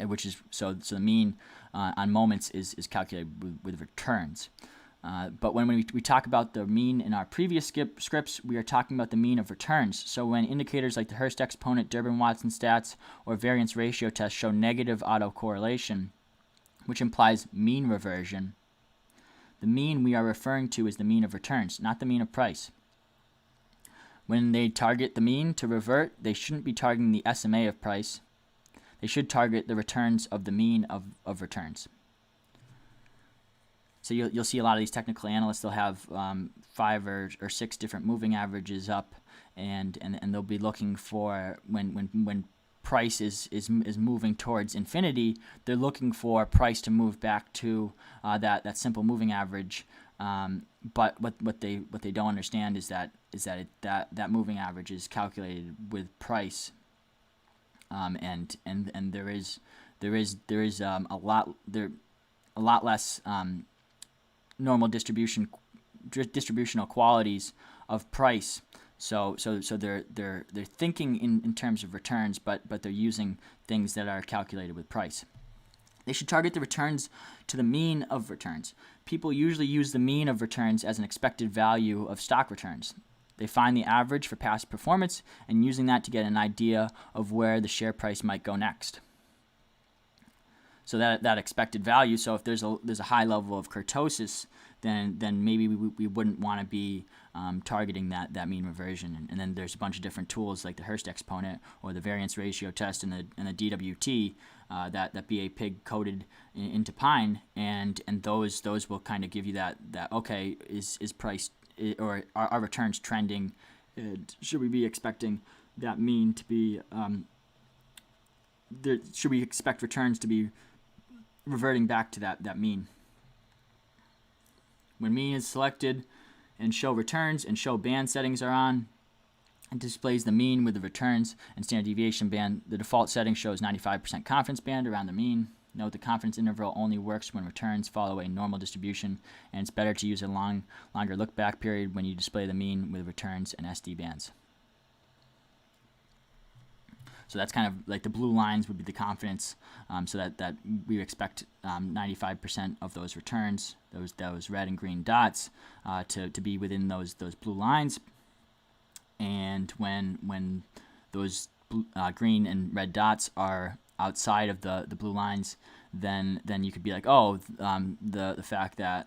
S1: Which is so the mean on moments is calculated with returns. But when we talk about the mean in our previous scripts, we are talking about the mean of returns. So when indicators like the Hurst exponent, Durbin-Watson stats, or variance ratio test show negative autocorrelation, which implies mean reversion, the mean we are referring to is the mean of returns, not the mean of price. When they target the mean to revert, they shouldn't be targeting the SMA of price. They should target the returns of the mean of returns. So you'll see a lot of these technical analysts, they'll have 5 or 6 different moving averages up, and they'll be looking for when price is moving towards infinity, they're looking for price to move back to that simple moving average. But what they don't understand is that moving average is calculated with price. And there is a lot less normal distributional qualities of price. So they're thinking in terms of returns, but they're using things that are calculated with price. They should target the returns to the mean of returns. People usually use the mean of returns as an expected value of stock returns. They find the average for past performance and using that to get an idea of where the share price might go next. So that expected value. So if there's a high level of kurtosis, then maybe we wouldn't want to be targeting that mean reversion. And then there's a bunch of different tools like the Hurst exponent or the variance ratio test and the DWT that BApig coded into Pine, and those will kind of give you that okay, is price or are returns trending? Should we be expecting that mean to be? Should we expect returns to be reverting back to that mean? When mean is selected and show returns and show band settings are on, it displays the mean with the returns and standard deviation band. The default setting shows 95% confidence band around the mean. Note the confidence interval only works when returns follow a normal distribution, and it's better to use a longer look-back period when you display the mean with returns and SD bands. So that's kind of like the blue lines would be the confidence. So that we expect 95% of those returns, those red and green dots, to be within those blue lines. And when those green and red dots are outside of the blue lines, then you could be like, oh, the fact that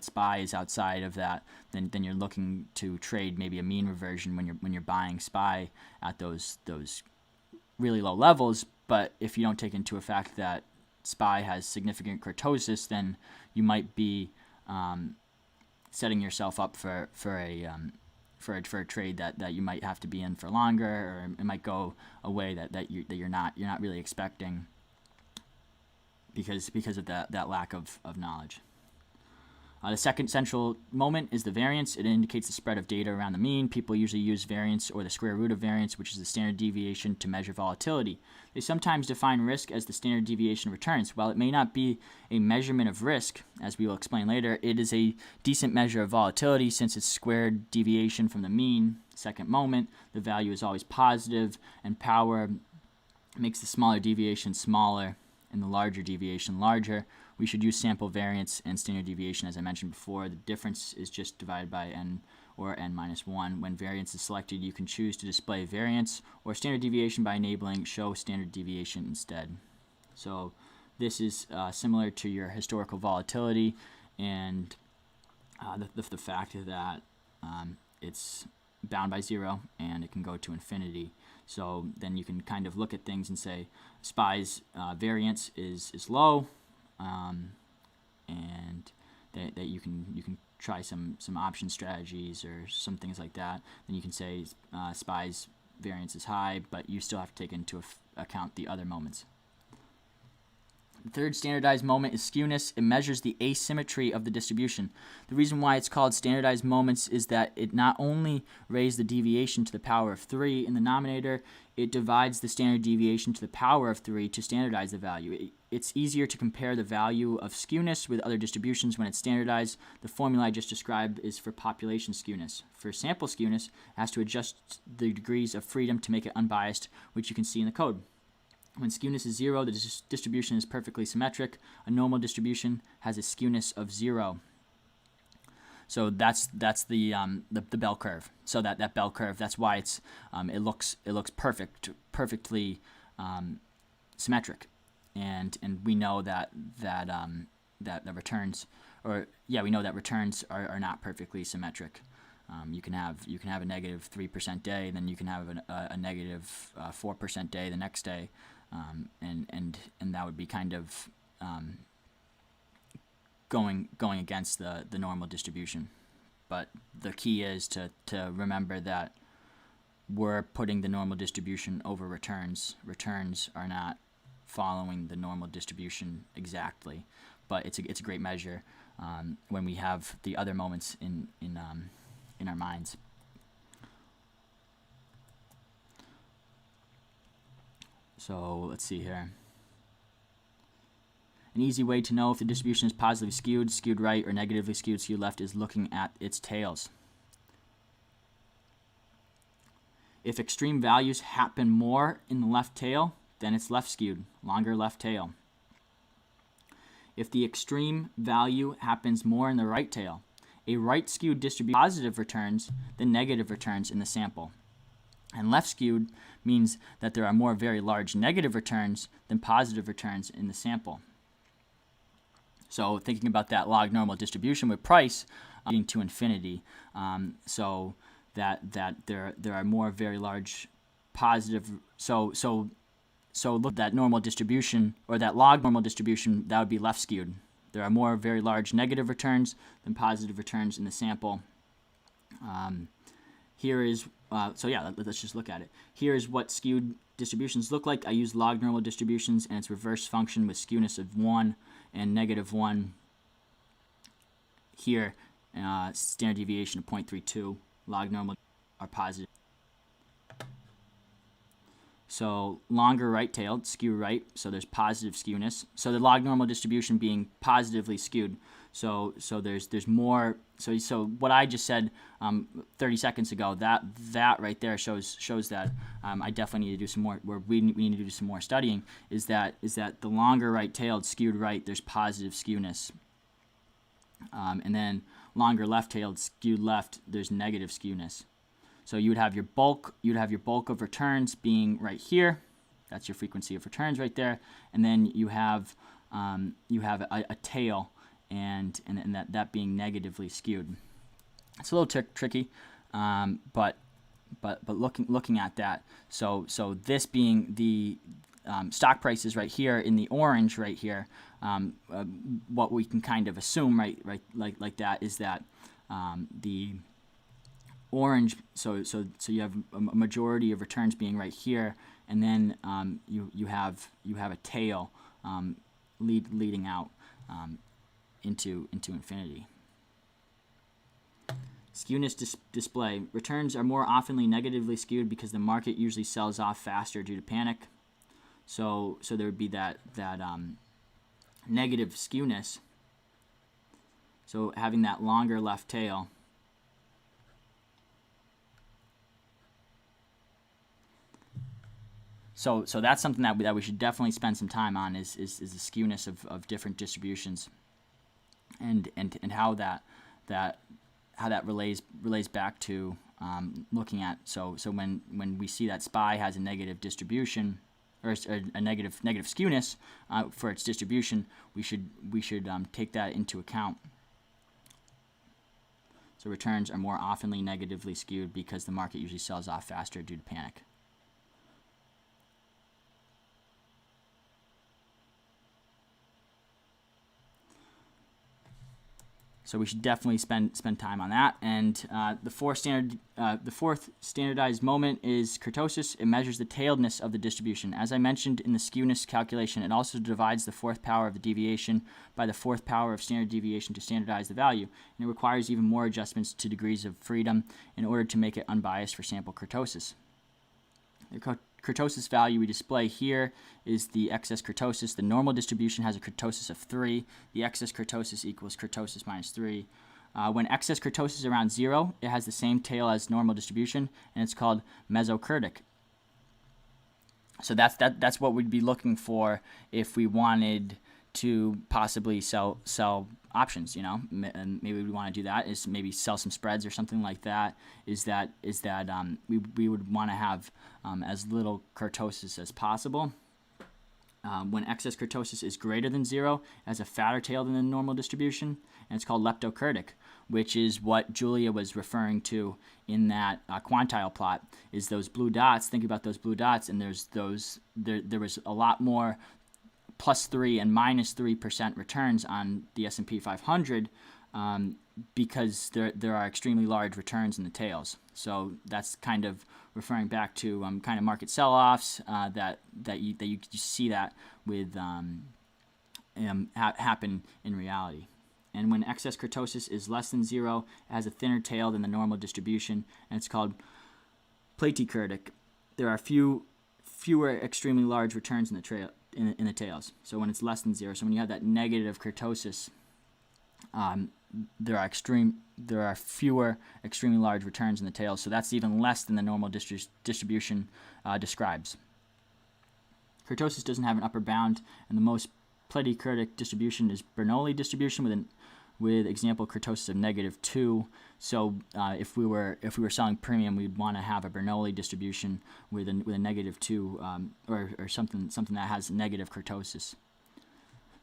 S1: SPY is outside of that, then you're looking to trade maybe a mean reversion when you're buying SPY at those really low levels. But if you don't take into effect that SPY has significant kurtosis, then you might be setting yourself up for a trade that you might have to be in for longer, or it might go a way that you're not really expecting because of that lack of knowledge. The second central moment is the variance. It indicates the spread of data around the mean. People usually use variance or the square root of variance, which is the standard deviation, to measure volatility. They sometimes define risk as the standard deviation of returns. While it may not be a measurement of risk, as we will explain later, it is a decent measure of volatility since it's squared deviation from the mean. Second moment, the value is always positive, and power makes the smaller deviation smaller and the larger deviation larger. We should use sample variance and standard deviation, as I mentioned before. The difference is just divided by n, or n minus 1. When variance is selected, you can choose to display variance or standard deviation by enabling show standard deviation instead. So this is similar to your historical volatility and the fact that it's bound by 0 and it can go to infinity. So then you can kind of look at things and say SPY's variance is low, and that you can try some option strategies or some things like that. Then you can say SPY's variance is high, but you still have to take into account the other moments. The third standardized moment is skewness. It measures the asymmetry of the distribution. The reason why it's called standardized moments is that it not only raises the deviation to the power of 3 in the denominator, it divides the standard deviation to the power of 3 to standardize the value. It's easier to compare the value of skewness with other distributions when it's standardized. The formula I just described is for population skewness. For sample skewness, it has to adjust the degrees of freedom to make it unbiased, which you can see in the code. When skewness is 0, the distribution is perfectly symmetric. A normal distribution has a skewness of 0. So that's the bell curve. So that bell curve, that's why it looks perfectly symmetric, and we know that the returns, we know that returns are not perfectly symmetric. You can have a negative 3% day, then you can have a negative 4% day the next day, and that would be kind of going against the normal distribution. But the key is to remember that we're putting the normal distribution over returns. Returns are not following the normal distribution exactly, but it's a great measure when we have the other moments in our minds. So let's see here. An easy way to know if the distribution is positively skewed right, or negatively skewed left is looking at its tails. If extreme values happen more in the left tail, then it's left skewed, longer left tail. If the extreme value happens more in the right tail, a right skewed distribution positive returns than negative returns in the sample. And left skewed means that there are more very large negative returns than positive returns in the sample. So thinking about that log normal distribution with price leading to infinity, so that there are more very large positive. So look at that normal distribution, or that log normal distribution, that would be left skewed. There are more very large negative returns than positive returns in the sample. Here is let's just look at it. Here is what skewed distributions look like. I use log normal distributions and its reverse function with skewness of 1 and negative 1. Here, standard deviation of 0.32. Log normal are positive. So longer right-tailed, skew right, so there's positive skewness. So the log normal distribution being positively skewed. So there's more. So what I just said 30 seconds ago, that right there shows that I definitely need to do some more. Where we need to do some more studying is that the longer right-tailed skewed right, there's positive skewness, and then longer left-tailed skewed left, there's negative skewness. So you would have your bulk of returns being right here. That's your frequency of returns right there, and then you have a tail, and that being negatively skewed. It's a little tricky, but looking at that, so this being the stock prices right here in the orange right here, what we can kind of assume right like that is that the orange, so you have a majority of returns being right here, and then you have a tail leading out into infinity. Skewness display. Returns are more oftenly negatively skewed because the market usually sells off faster due to panic. So there would be that negative skewness. So having that longer left tail. So that's something that we should definitely spend some time on is the skewness of different distributions, and how that relays back to looking at so when we see that SPY has a negative distribution or a negative skewness for its distribution, we should take that into account. So returns are more oftenly negatively skewed because the market usually sells off faster due to panic. So we should definitely spend time on that. And the fourth standardized moment is kurtosis. It measures the tailedness of the distribution. As I mentioned in the skewness calculation, it also divides the fourth power of the deviation by the fourth power of standard deviation to standardize the value. And it requires even more adjustments to degrees of freedom in order to make it unbiased for sample kurtosis. The kurtosis value we display here is the excess kurtosis. The normal distribution has a kurtosis of 3. The excess kurtosis equals kurtosis minus 3. When excess kurtosis is around 0, it has the same tail as normal distribution, and it's called mesokurtic. So that's what we'd be looking for if we wanted to possibly sell options, and maybe we want to do that is maybe sell some spreads or something like that. We would want to have as little kurtosis as possible. When excess kurtosis is greater than 0, it has a fatter tail than the normal distribution, and it's called leptokurtic, which is what Julia was referring to in that quantile plot. Is those blue dots? Think about those blue dots, and there was a lot more +3 and -3% returns on the S&P 500 because there are extremely large returns in the tails. So that's kind of referring back to kind of market sell-offs that you see that with happen in reality. And when excess kurtosis is less than 0, it has a thinner tail than the normal distribution, and it's called platykurtic. There are fewer extremely large returns in the tails. So when it's less than 0, so when you have that negative kurtosis, there are fewer extremely large returns in the tails. So that's even less than the normal distribution describes. Kurtosis doesn't have an upper bound, and the most platykurtic distribution is Bernoulli distribution with example kurtosis of -2. So if we were selling premium, we'd want to have a Bernoulli distribution with a -2 or something that has negative kurtosis.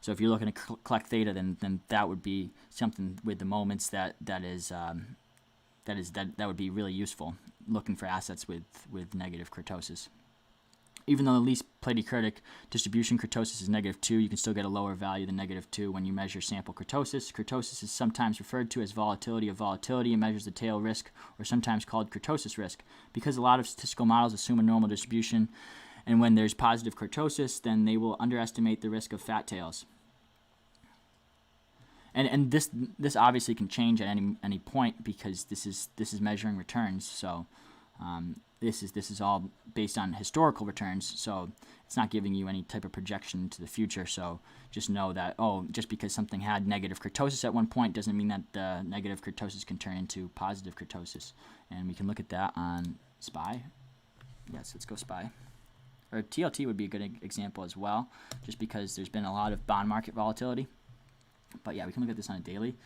S1: So if you're looking to collect theta, then that would be something with the moments that would be really useful, looking for assets with negative kurtosis. Even though the least platykurtic distribution kurtosis is -2, you can still get a lower value than -2 when you measure sample kurtosis. Kurtosis is sometimes referred to as volatility of volatility and measures the tail risk, or sometimes called kurtosis risk. Because a lot of statistical models assume a normal distribution, and when there's positive kurtosis, then they will underestimate the risk of fat tails. And this obviously can change at any point because this is measuring returns. So This is all based on historical returns, so it's not giving you any type of projection to the future. So just know that, just because something had negative kurtosis at one point doesn't mean that the negative kurtosis can turn into positive kurtosis. And we can look at that on SPY. Yes, let's go SPY. Or TLT would be a good example as well, just because there's been a lot of bond market volatility. But yeah, we can look at this on a daily,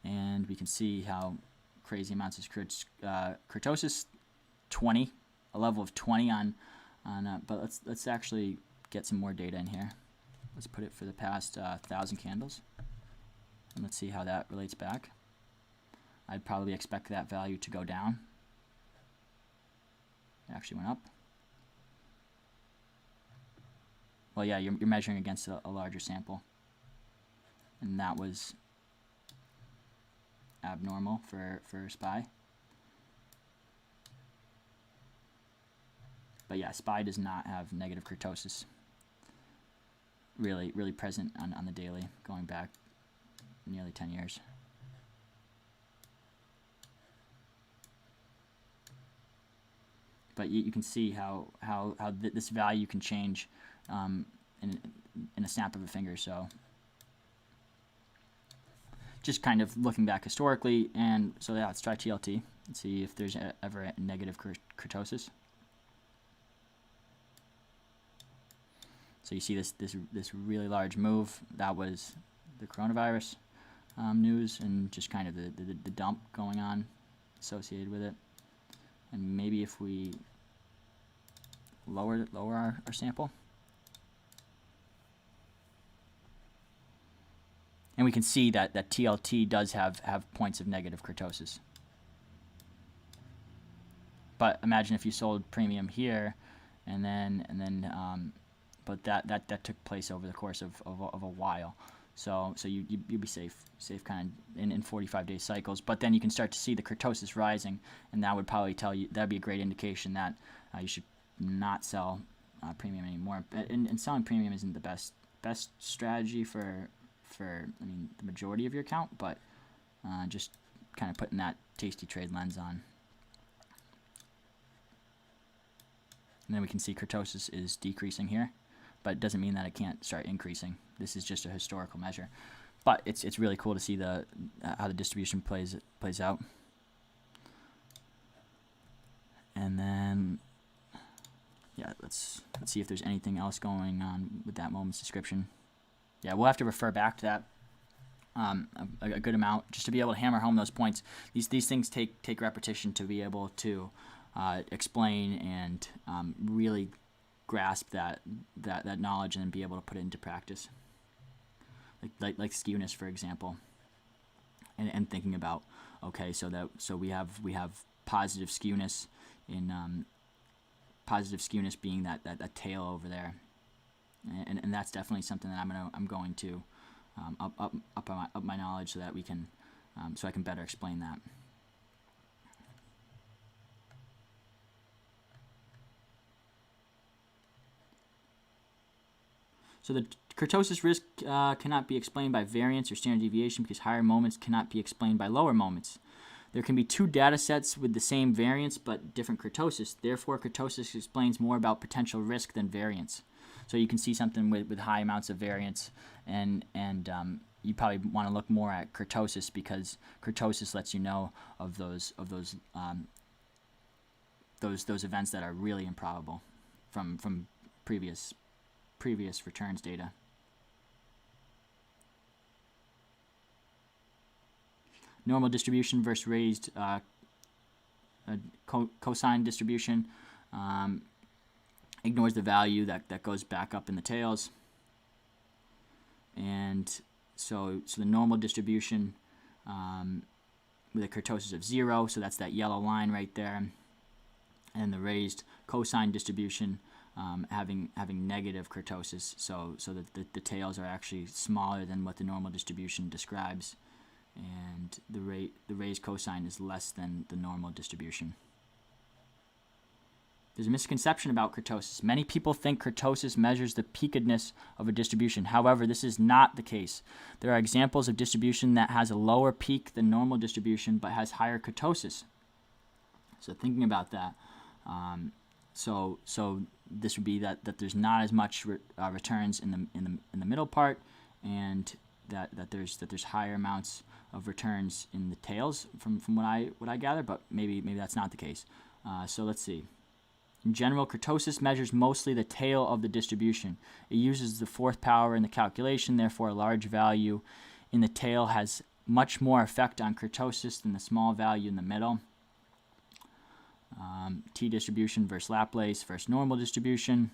S1: and we can see how crazy amounts of kurtosis, 20, a level of 20 on but let's actually get some more data in here. Let's put it for the past 1,000 candles, and let's see how that relates back. I'd probably expect that value to go down. It actually went up. Well, yeah, you're measuring against a larger sample, and that was abnormal for SPY. But yeah, SPY does not have negative kurtosis really present on the daily, going back nearly 10 years. But you can see how this value can change in a snap of a finger. So just kind of looking back historically, and so yeah, let's try TLT and see if there's ever a negative kurtosis. So you see this really large move. That was the coronavirus news, and just kind of the dump going on associated with it. And maybe if we lower our sample, and we can see that TLT does have points of negative kurtosis. But imagine if you sold premium here, and then but that took place over the course of a while. So you'd be safe kind of in 45-day cycles. But then you can start to see the kurtosis rising, and that would probably tell you, that'd be a great indication that you should not sell premium anymore. And selling premium isn't the best strategy for the majority of your account, but just kind of putting that tasty trade lens on. And then we can see kurtosis is decreasing here, but it doesn't mean that it can't start increasing. This is just a historical measure, but it's really cool to see how the distribution plays out. And then yeah, let's see if there's anything else going on with that moment's description. Yeah, we'll have to refer back to that a good amount just to be able to hammer home those points. These things take repetition to be able to explain and really grasp that knowledge and then be able to put it into practice. Like skewness, for example, and thinking about, okay, so we have positive skewness in positive skewness being that tail over there, and that's definitely something that I'm going to up my knowledge so that we can so I can better explain that. So the kurtosis risk cannot be explained by variance or standard deviation because higher moments cannot be explained by lower moments. There can be two data sets with the same variance but different kurtosis. Therefore, kurtosis explains more about potential risk than variance. So you can see something with high amounts of variance, and you probably want to look more at kurtosis because kurtosis lets you know of those events that are really improbable from previous returns data. Normal distribution versus raised cosine distribution ignores the value that goes back up in the tails, and so the normal distribution with a kurtosis of 0, so that's that yellow line right there, and the raised cosine distribution having negative kurtosis, so that the tails are actually smaller than what the normal distribution describes, and the raised cosine is less than the normal distribution. There's a misconception about kurtosis. Many people think kurtosis measures the peakedness of a distribution. However, this is not the case. There are examples of distribution that has a lower peak than normal distribution but has higher kurtosis. So thinking about that, So this would be that there's not as much returns in the middle part, and that there's higher amounts of returns in the tails from what I gather, but maybe that's not the case. So let's see. In general, kurtosis measures mostly the tail of the distribution. It uses the fourth power in the calculation, therefore a large value in the tail has much more effect on kurtosis than the small value in the middle. T distribution versus Laplace versus normal distribution.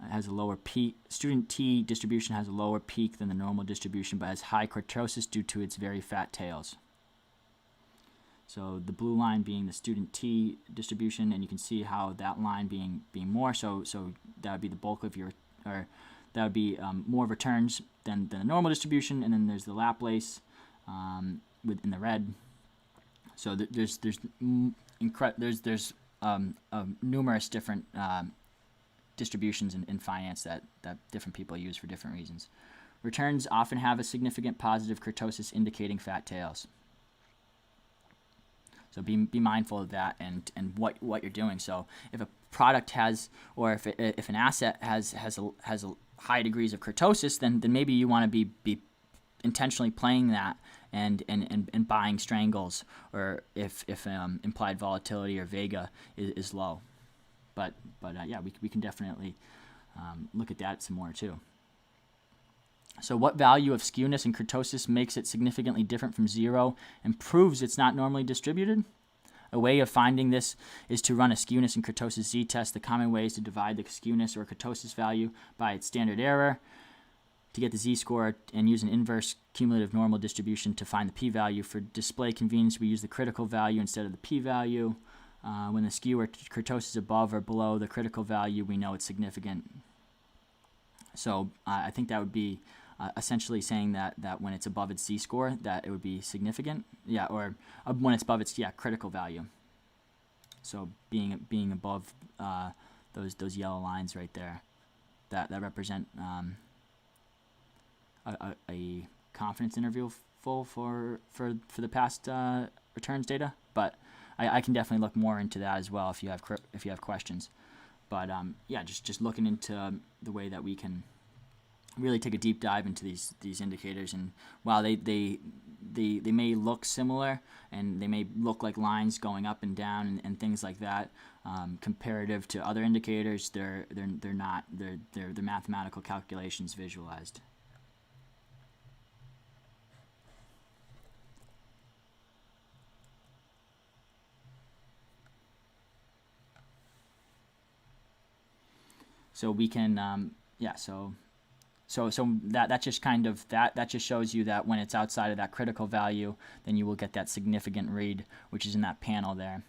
S1: It has a lower peak. Student T distribution has a lower peak than the normal distribution, but has high kurtosis due to its very fat tails. So the blue line being the student T distribution, and you can see how that line being more. So that would be the bulk of your, or that would be more returns than the normal distribution, and then there's the Laplace in the red. So there's numerous different distributions in finance that different people use for different reasons. Returns often have a significant positive kurtosis indicating fat tails. So be mindful of that and what you're doing. So if a product has, or if an asset has a high degrees of kurtosis, then maybe you want to be intentionally playing that and buying strangles, or if implied volatility or vega is low. But yeah, we can definitely look at that some more too. So what value of skewness and kurtosis makes it significantly different from zero and proves it's not normally distributed? A way of finding this is to run a skewness and kurtosis z-test. The common way is to divide the skewness or kurtosis value by its standard error to get the z-score, and use an inverse cumulative normal distribution to find the p-value. For display convenience, we use the critical value instead of the p-value. When the skew or kurtosis is above or below the critical value, we know it's significant. So I think that would be essentially saying that when it's above its z-score, that it would be significant. Yeah, or when it's above its critical value. So being above those yellow lines right there, that represent a confidence interval for the past returns data. But I can definitely look more into that as well if you have questions. But yeah, just looking into the way that we can really take a deep dive into these indicators, and while they may look similar and they may look like lines going up and down and things like that, comparative to other indicators, they're not. They're mathematical calculations visualized. So we can So that just kind of that just shows you that when it's outside of that critical value, then you will get that significant read, which is in that panel there.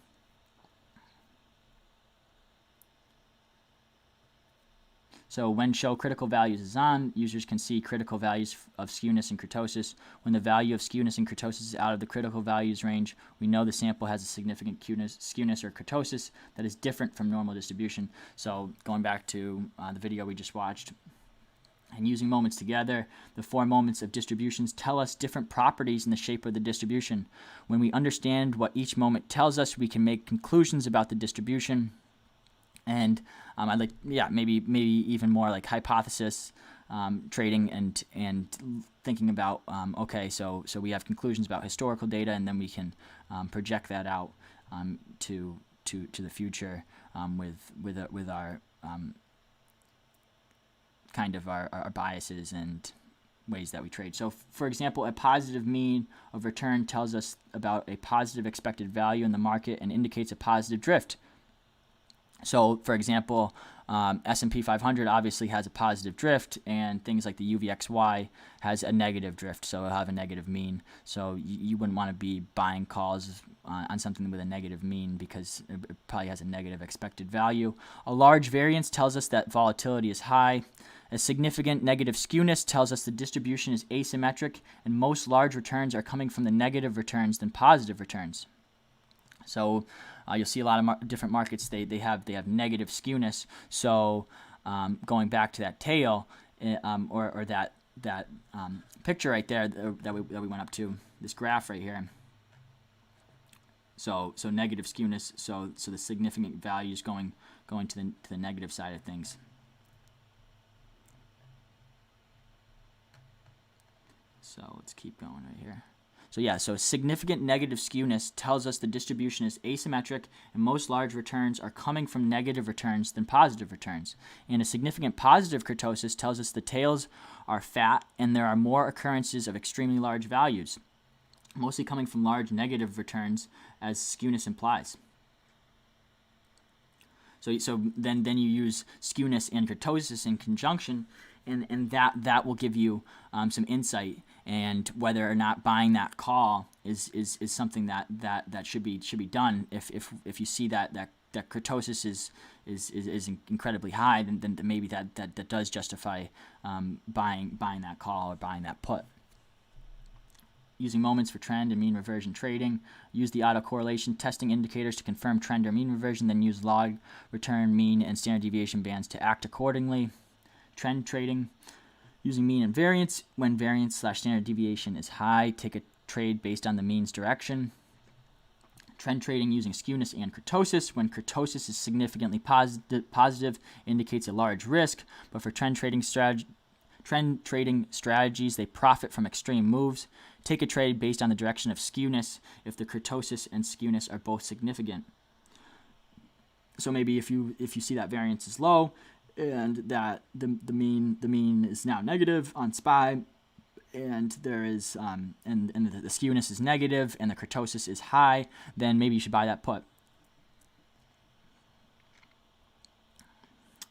S1: So when show critical values is on, users can see critical values of skewness and kurtosis. When the value of skewness and kurtosis is out of the critical values range, we know the sample has a significant skewness or kurtosis that is different from normal distribution. So going back to the video we just watched, and using moments together, the 4 moments of distributions tell us different properties in the shape of the distribution. When we understand what each moment tells us, we can make conclusions about the distribution. And I'd like, maybe even more like hypothesis trading and thinking about, okay, so we have conclusions about historical data, and then we can project that out to the future with our kind of our biases and ways that we trade. So for example, a positive mean of return tells us about a positive expected value in the market and indicates a positive drift. So for example, S&P 500 obviously has a positive drift, and things like the UVXY has a negative drift, so it'll have a negative mean. So you wouldn't want to be buying calls on something with a negative mean because it probably has a negative expected value. A large variance tells us that volatility is high. A significant negative skewness tells us the distribution is asymmetric, and most large returns are coming from the negative returns than positive returns. So you'll see a lot of different markets, they have negative skewness. So going back to that tail or that picture right there that we went up to, this graph right here. So negative skewness. So the significant values going to the negative side of things. So let's keep going right here. So yeah, so significant negative skewness tells us the distribution is asymmetric and most large returns are coming from negative returns than positive returns. And a significant positive kurtosis tells us the tails are fat and there are more occurrences of extremely large values, mostly coming from large negative returns as skewness implies. So then you use skewness and kurtosis in conjunction, and that will give you some insight and whether or not buying that call is something that should be done. If you see that kurtosis is incredibly high, then maybe that does justify buying that call or buying that put. Using moments for trend and mean reversion trading. Use the autocorrelation testing indicators to confirm trend or mean reversion, then use log, return, mean, and standard deviation bands to act accordingly. Trend trading. Using mean and variance. When variance/standard deviation is high, take a trade based on the mean's direction. Trend trading using skewness and kurtosis. When kurtosis is significantly positive, indicates a large risk, but for trend trading strategies, they profit from extreme moves. Take a trade based on the direction of skewness if the kurtosis and skewness are both significant. So maybe if you see that variance is low and that the mean is now negative on SPY, and there is and the skewness is negative and the kurtosis is high, then maybe you should buy that put.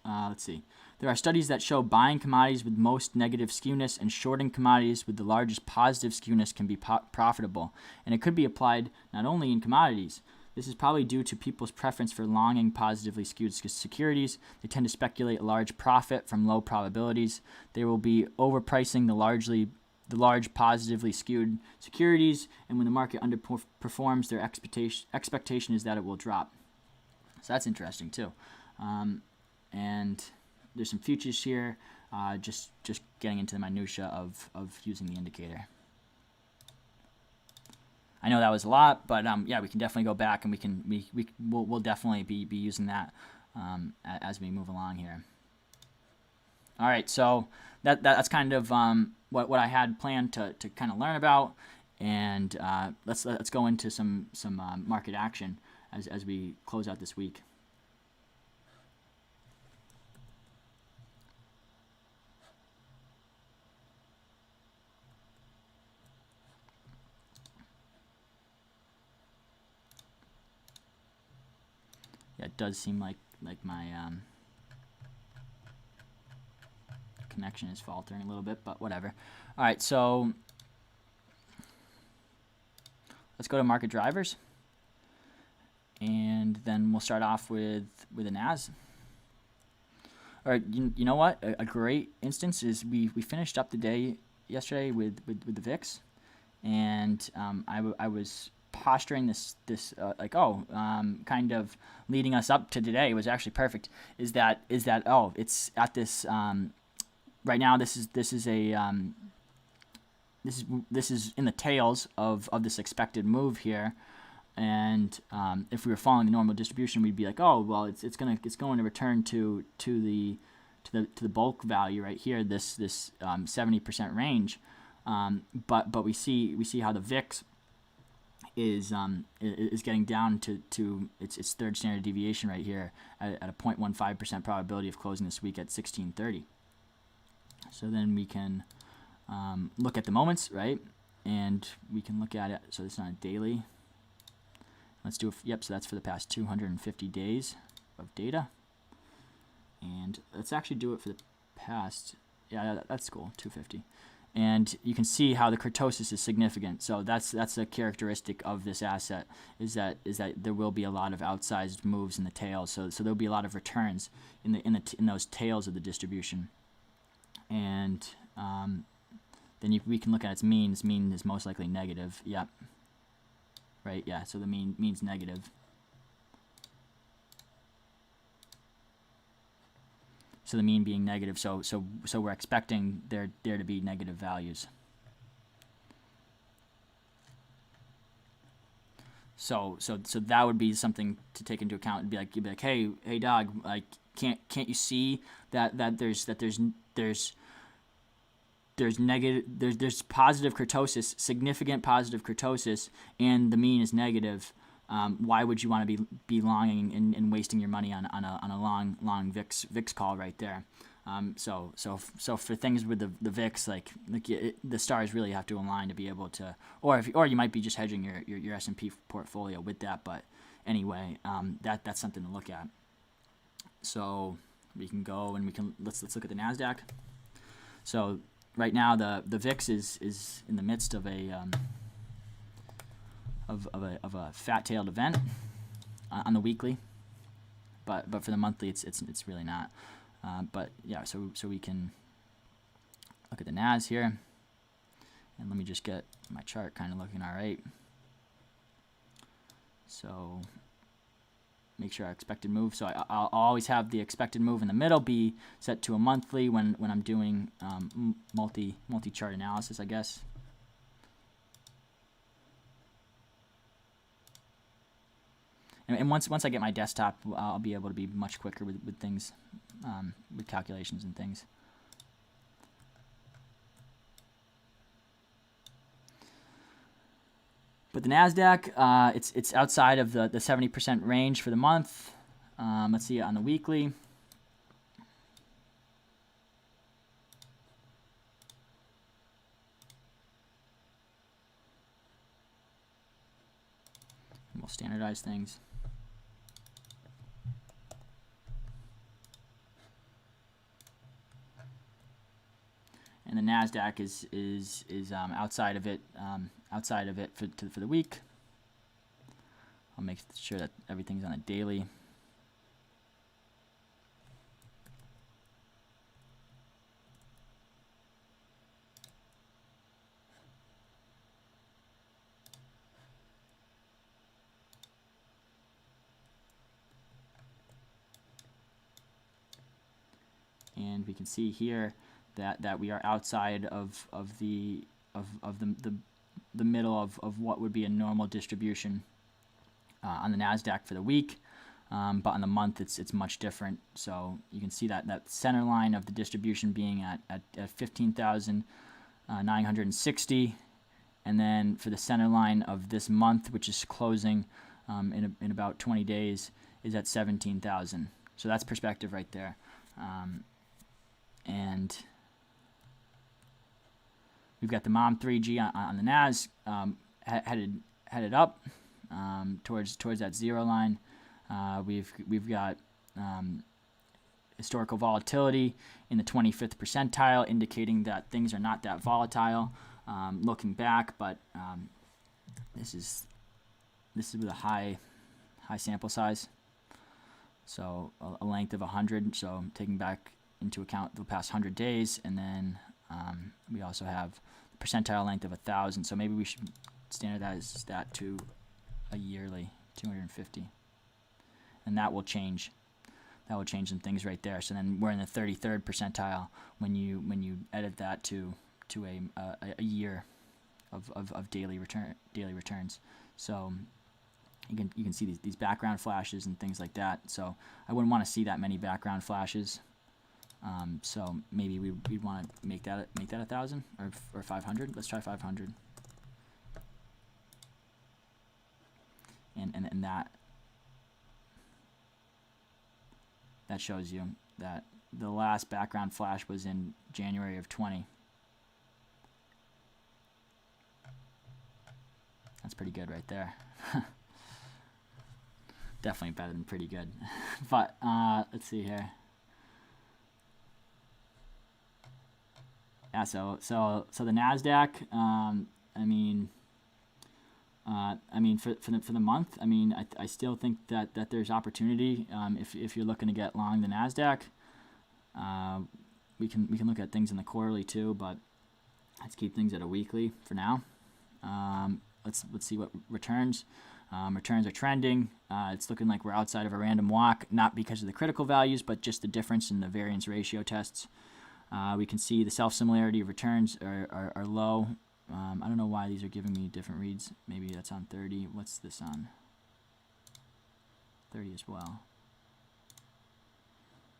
S1: Let's see. There are studies that show buying commodities with most negative skewness and shorting commodities with the largest positive skewness can be profitable, and it could be applied not only in commodities. This is probably due to people's preference for longing positively skewed securities. They tend to speculate a large profit from low probabilities. They will be overpricing the large positively skewed securities, and when the market underperforms, their expectation is that it will drop. So that's interesting too. And there's some futures here, just getting into the minutia of using the indicator. I know that was a lot, but yeah, we can definitely go back and we'll definitely be using that as we move along here. All right, so that's kind of what I had planned to kind of learn about, and let's go into some market action as we close out this week. Yeah, it does seem like my connection is faltering a little bit, but whatever. All right, so let's go to market drivers, and then we'll start off with a NAS. All right, you know what? A great instance is we finished up the day yesterday with the VIX, and I was posturing this kind of leading us up to today was actually perfect. Is that it's at this right now. This is in the tails of this expected move here, and if we were following the normal distribution, we'd be like, oh well, it's going to return to the bulk value right here, this 70% range, but we see how the VIX is getting down to its third standard deviation right here at a 0.15% probability of closing this week at 1630. So then we can look at the moments, right? And we can look at it. So it's not a daily. Let's do yep. So that's for the past 250 days of data. And let's actually do it for the past. Yeah, that's cool. 250. And you can see how the kurtosis is significant. So that's a characteristic of this asset is that there will be a lot of outsized moves in the tails. So there'll be a lot of returns in those tails of the distribution. And then we can look at its mean. Its mean is most likely negative. Yep. Right. Yeah. So the mean's negative. So the mean being negative, so we're expecting there to be negative values. So that would be something to take into account and you'd be like, hey dog, like can't you see that there's positive kurtosis, significant positive kurtosis, and the mean is negative. Why would you want to be longing and wasting your money on a long VIX call right there? So for things with the VIX, the stars really have to align to be able to, or you might be just hedging your S&P portfolio with that. But anyway, that's something to look at. So we can go and let's look at the Nasdaq. So right now the VIX is in the midst of a fat-tailed event on the weekly, but for the monthly it's really not. But yeah, so we can look at the Nas here, and let me just get my chart kind of looking all right. So make sure our expected move. So I'll always have the expected move in the middle be set to a monthly when I'm doing multi-chart analysis, I guess. And once I get my desktop, I'll be able to be much quicker with things, with calculations and things. But the Nasdaq, it's outside of the 70% range for the month. Let's see on the weekly. We'll standardize things. And the Nasdaq is outside of it for the week. I'll make sure that everything's on a daily. And we can see here that we are outside of the middle of what would be a normal distribution on the Nasdaq for the week, but on the month it's much different. So you can see that center line of the distribution being at 15,960, and then for the center line of this month, which is closing in about 20 days, is at 17,000. So that's perspective right there. And we've got the MOM 3G on the NAS headed up towards that zero line. We've got historical volatility in the 25th percentile, indicating that things are not that volatile looking back. But this is with a high sample size, so a length of 100. So taking back into account the past 100 days, and then we also have the percentile length of 1,000. So maybe we should standardize that to a yearly 250, and that will change. That will change some things right there. So then we're in the 33rd percentile when you edit that to a year of daily returns. So you can see these background flashes and things like that. So I wouldn't want to see that many background flashes. So maybe we'd want to make that 1,000 or 500. Let's try 500. And that shows you that the last background flash was in January of 20. That's pretty good right there. Definitely better than pretty good. But let's see here. Yeah, so the Nasdaq, for the month, I still think that there's opportunity. If you're looking to get long the Nasdaq, we can look at things in the quarterly too, but let's keep things at a weekly for now. Let's see what returns. Returns are trending. It's looking like we're outside of a random walk, not because of the critical values, but just the difference in the variance ratio tests. We can see the self-similarity of returns are low. I don't know why these are giving me different reads. Maybe that's on 30. What's this on? 30 as well.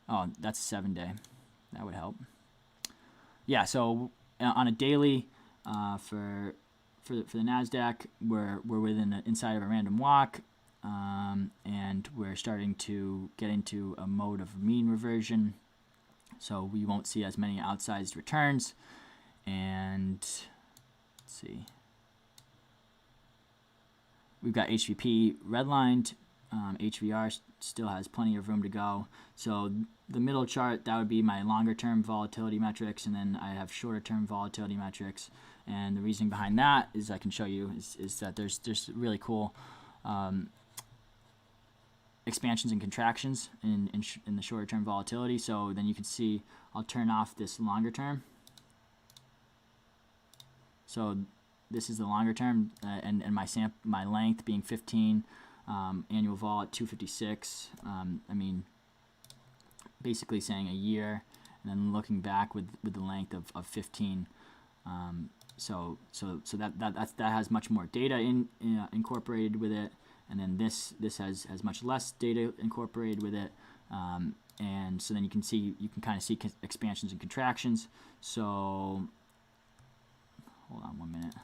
S1: Oh, that's a 7-day. That would help. Yeah, so on a daily, for the Nasdaq, we're within inside of a random walk, and we're starting to get into a mode of mean reversion. So we won't see as many outsized returns. And let's see, we've got HVP redlined. HVR still has plenty of room to go. So the middle chart, that would be my longer term volatility metrics, and then I have shorter term volatility metrics. And the reasoning behind that is I can show you is that there's really cool expansions and contractions in the shorter term volatility. So then you can see, I'll turn off this longer term. So this is the longer term, and my length being 15, annual vol at 256. I mean, basically saying a year, and then looking back with the length of 15. So that has much more data incorporated with it, and then this has much less data incorporated with it. And so then you can kind of see expansions and contractions. So hold on 1 minute.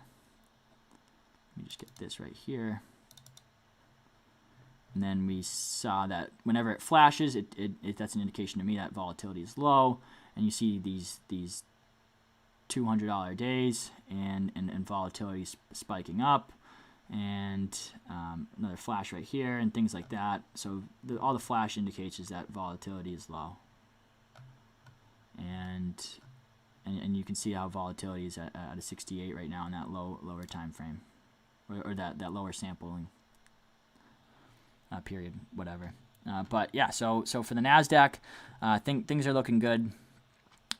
S1: Let me just get this right here. And then we saw that whenever it flashes, that's an indication to me that volatility is low. And you see these $200 days and volatility spiking up, and another flash right here and things like that. So all the flash indicates is that volatility is low. And you can see how volatility is at a 68 right now in that lower time frame, or that lower sampling period, whatever. But yeah, so for the Nasdaq, things are looking good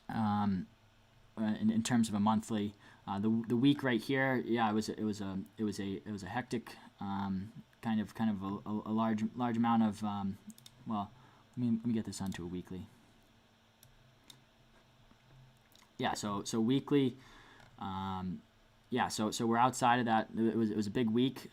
S1: in terms of a monthly. The week right here, yeah, it was a hectic kind of a large amount of well, let me get this onto a weekly. Yeah, so weekly, yeah, so we're outside of that. It was a big week.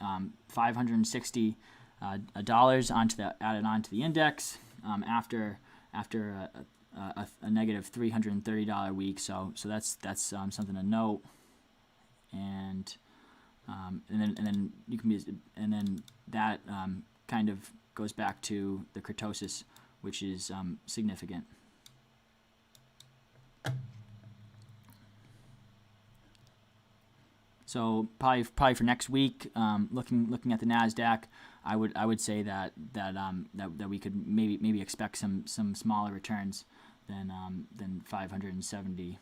S1: $560 added onto the index after a negative $330 week. So that's something to note. And then you can be, and then that kind of goes back to the kurtosis, which is significant. So probably for next week, looking at the Nasdaq, I would say that we could maybe expect some smaller returns than $570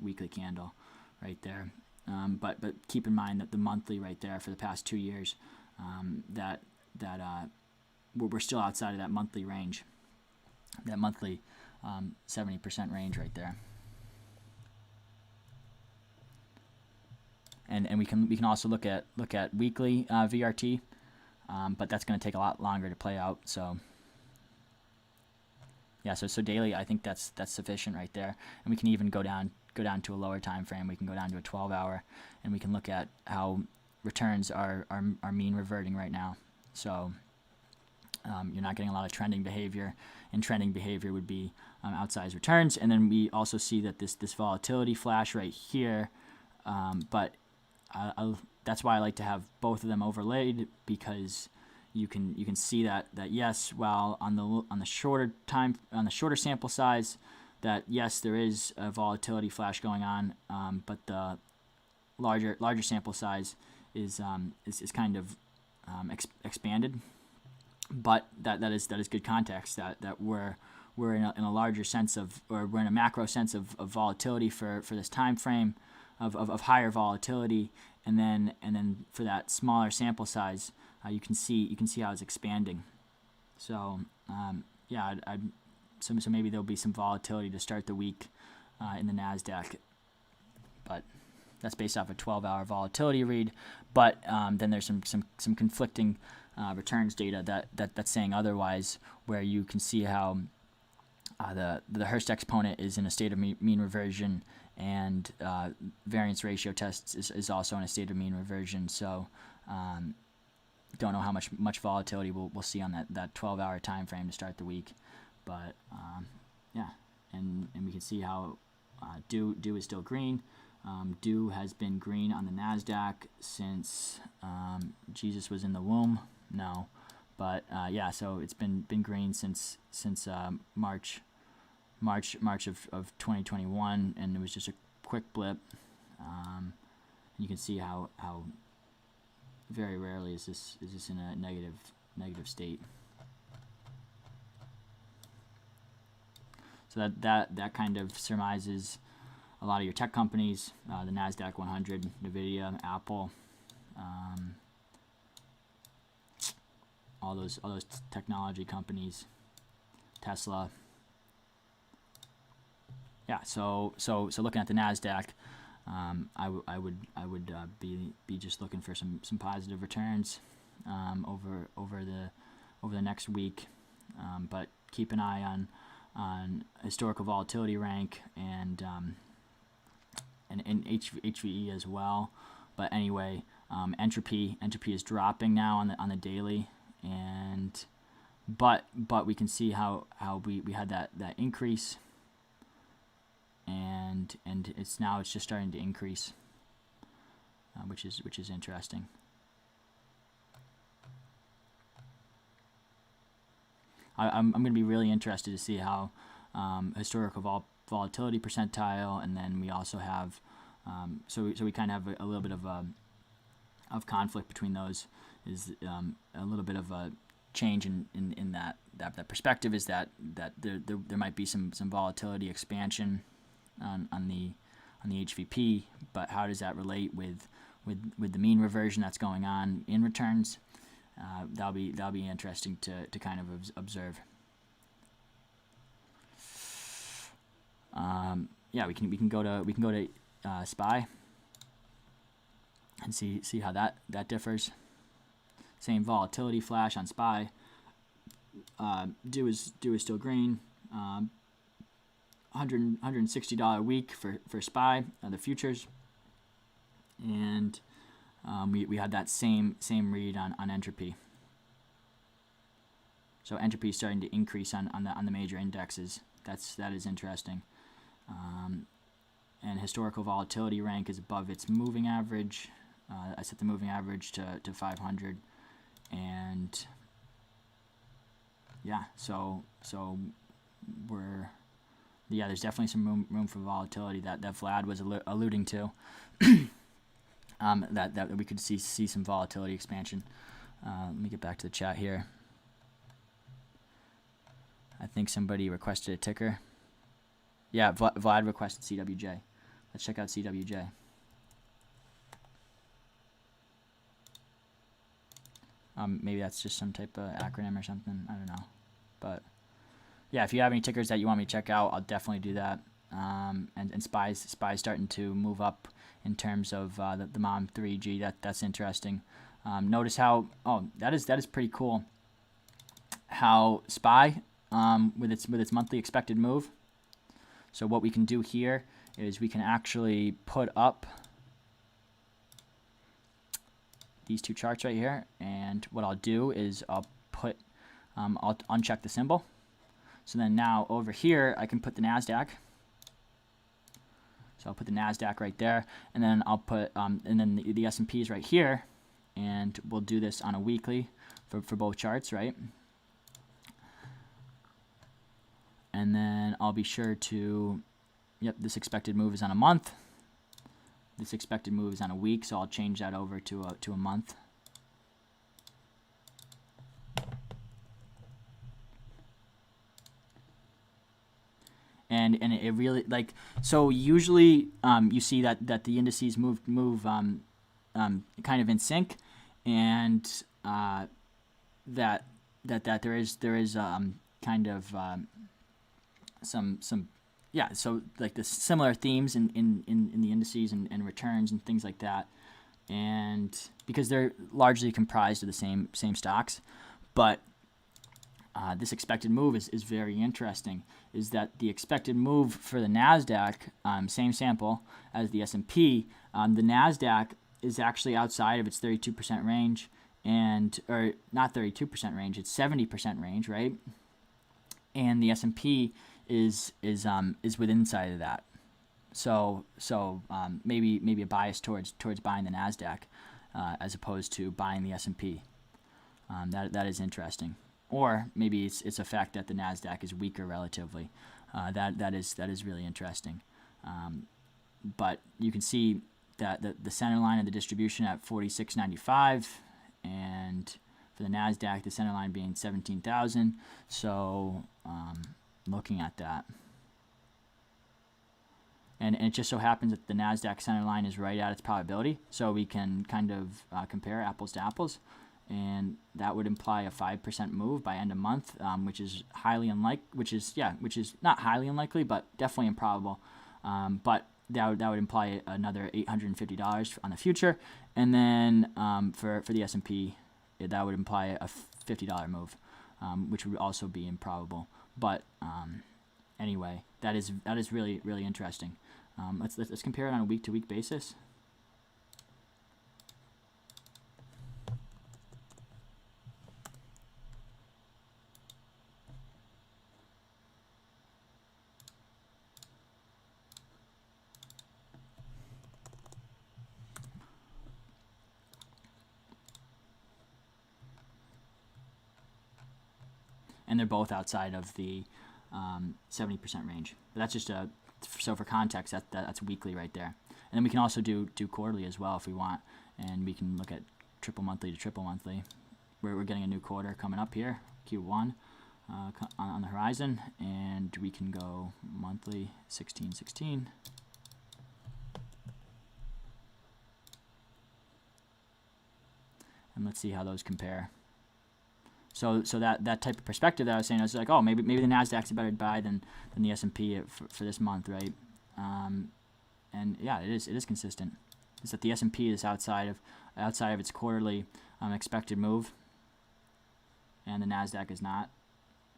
S1: weekly candle right there. But keep in mind that the monthly right there for the past 2 years, that we're still outside of that monthly range, that monthly 70% range right there. And we can also look at weekly VRT, but that's going to take a lot longer to play out. So yeah, so daily, I think that's sufficient right there, and we can even go down to a lower time frame. We can go down to a 12-hour, and we can look at how returns are mean reverting right now. So you're not getting a lot of trending behavior, and trending behavior would be outsized returns. And then we also see that this volatility flash right here, but that's why I like to have both of them overlaid, because you can see that yes, while on the shorter sample size, that yes, there is a volatility flash going on, but the larger sample size is kind of expanded. But that is good context that we're in a larger sense of, or we're in a macro sense of volatility for this time frame of higher volatility, and then for that smaller sample size, you can see how it's expanding. So yeah, so maybe there'll be some volatility to start the week in the Nasdaq, but that's based off a 12-hour volatility read. But then there's some conflicting returns data that's saying otherwise, where you can see how the Hurst exponent is in a state of mean reversion, and variance ratio tests is also in a state of mean reversion. So don't know how much volatility we'll see on that 12-hour time frame to start the week, but yeah, and we can see how do is still green. Do has been green on the Nasdaq since Jesus was in the womb. No, but yeah, so it's been green since March of 2021, and it was just a quick blip. And you can see how very rarely is this in a negative state. So that kind of surmises a lot of your tech companies, the Nasdaq 100, Nvidia, Apple, all those technology companies, Tesla. Yeah, so looking at the Nasdaq, I would be just looking for some positive returns over the next week, but keep an eye on historical volatility rank and HVE as well. But anyway, entropy is dropping now on the daily, and but we can see how we had that increase, and it's just starting to increase, which is interesting. I'm going to be really interested to see how historical volatility percentile, and then we also have so we kind of have a little bit of conflict between those. Is a little bit of a change in that perspective is that there might be some volatility expansion on the HVP, but how does that relate with the mean reversion that's going on in returns? That'll be interesting to kind of observe. Yeah, we can go to SPY and see how that differs. Same volatility flash on SPY. Do is still green. $160 a week for SPY, the futures, and we had that same read on entropy. So entropy is starting to increase on the major indexes. That is interesting. And historical volatility rank is above its moving average. I set the moving average to 500, and yeah, so there's definitely some room for volatility that Vlad was alluding to. That we could see some volatility expansion. Let me get back to the chat here. I think somebody requested a ticker. Yeah, Vlad requested CWJ. Let's check out CWJ. Maybe that's just some type of acronym or something. I don't know. But yeah, if you have any tickers that you want me to check out, I'll definitely do that. And SPY's starting to move up in terms of the MOM 3G. That's interesting. Notice how that is pretty cool. How SPY with its monthly expected move. So what we can do here is we can actually put up these two charts right here, and what I'll do is I'll uncheck the symbol. So then now over here I can put the Nasdaq. So I'll put the Nasdaq right there, and then I'll put and then the S&P is right here, and we'll do this on a weekly for both charts, right? And then I'll be sure to, this expected move is on a month. This expected move is on a week, so I'll change that over to a month. And it really, like, so usually you see that the indices move kind of in sync, and that there is kind of some so like the similar themes in the indices and returns and things like that, and because they're largely comprised of the same stocks. But this expected move is very interesting. Is that the expected move for the Nasdaq, same sample as the S&P, the Nasdaq is actually outside of its 32% range, and or not 32% range, it's 70% range, right? And the S&P is within inside of that. So maybe a bias towards buying the Nasdaq as opposed to buying the S&P. That is interesting. Or maybe it's a fact that the Nasdaq is weaker relatively. That is really interesting. But you can see that the center line of the distribution at 46.95, and for the Nasdaq, the center line being 17,000. So looking at that, and it just so happens that the Nasdaq center line is right at its probability, so we can kind of compare apples to apples, and that would imply a 5% move by end of month, which is not highly unlikely, but definitely improbable. But that would imply another $850 on the future, and then for the S&P, that would imply a $50 move, which would also be improbable. But anyway, that is really, really interesting. Let's compare it on a week-to-week basis. And they're both outside of the 70% range. But that's just so for context, that's weekly right there. And then we can also do quarterly as well if we want, and we can look at triple monthly to triple monthly. We're getting a new quarter coming up here, Q1, on the horizon, and we can go monthly 16/16. And let's see how those compare. So that type of perspective that I was saying, I was like, oh, maybe the Nasdaq's a better buy than the S&P for this month, right? And yeah, it is consistent. It's that the S&P is outside of its quarterly expected move, and the Nasdaq is not.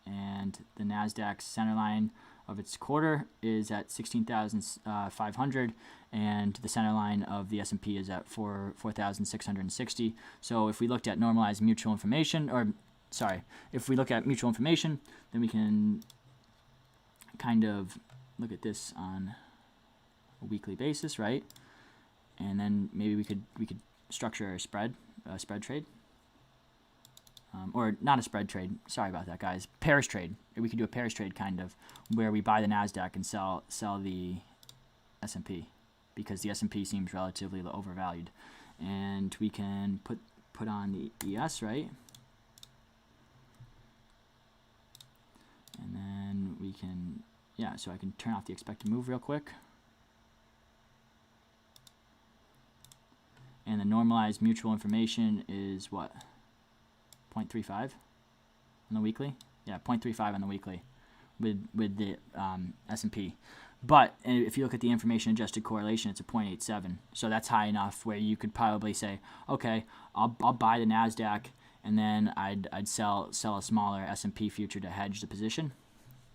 S1: And the Nasdaq's center line of its quarter is at 16,500, and the center line of the S&P is at 4,660. So if we looked at normalized mutual information, if we look at mutual information, then we can kind of look at this on a weekly basis, right? And then maybe we could structure a spread trade, or not a spread trade. Sorry about that, guys. Pairs trade. We could do a pairs trade kind of, where we buy the Nasdaq and sell the S&P, because the S&P seems relatively overvalued, and we can put on the ES, right? And then we can, so I can turn off the expected move real quick. And the normalized mutual information is what? 0.35 on the weekly? Yeah, 0.35 on the weekly with the S&P. But if you look at the information adjusted correlation, it's a 0.87. So that's high enough where you could probably say, okay, I'll buy the Nasdaq, and then I'd sell a smaller S&P future to hedge the position.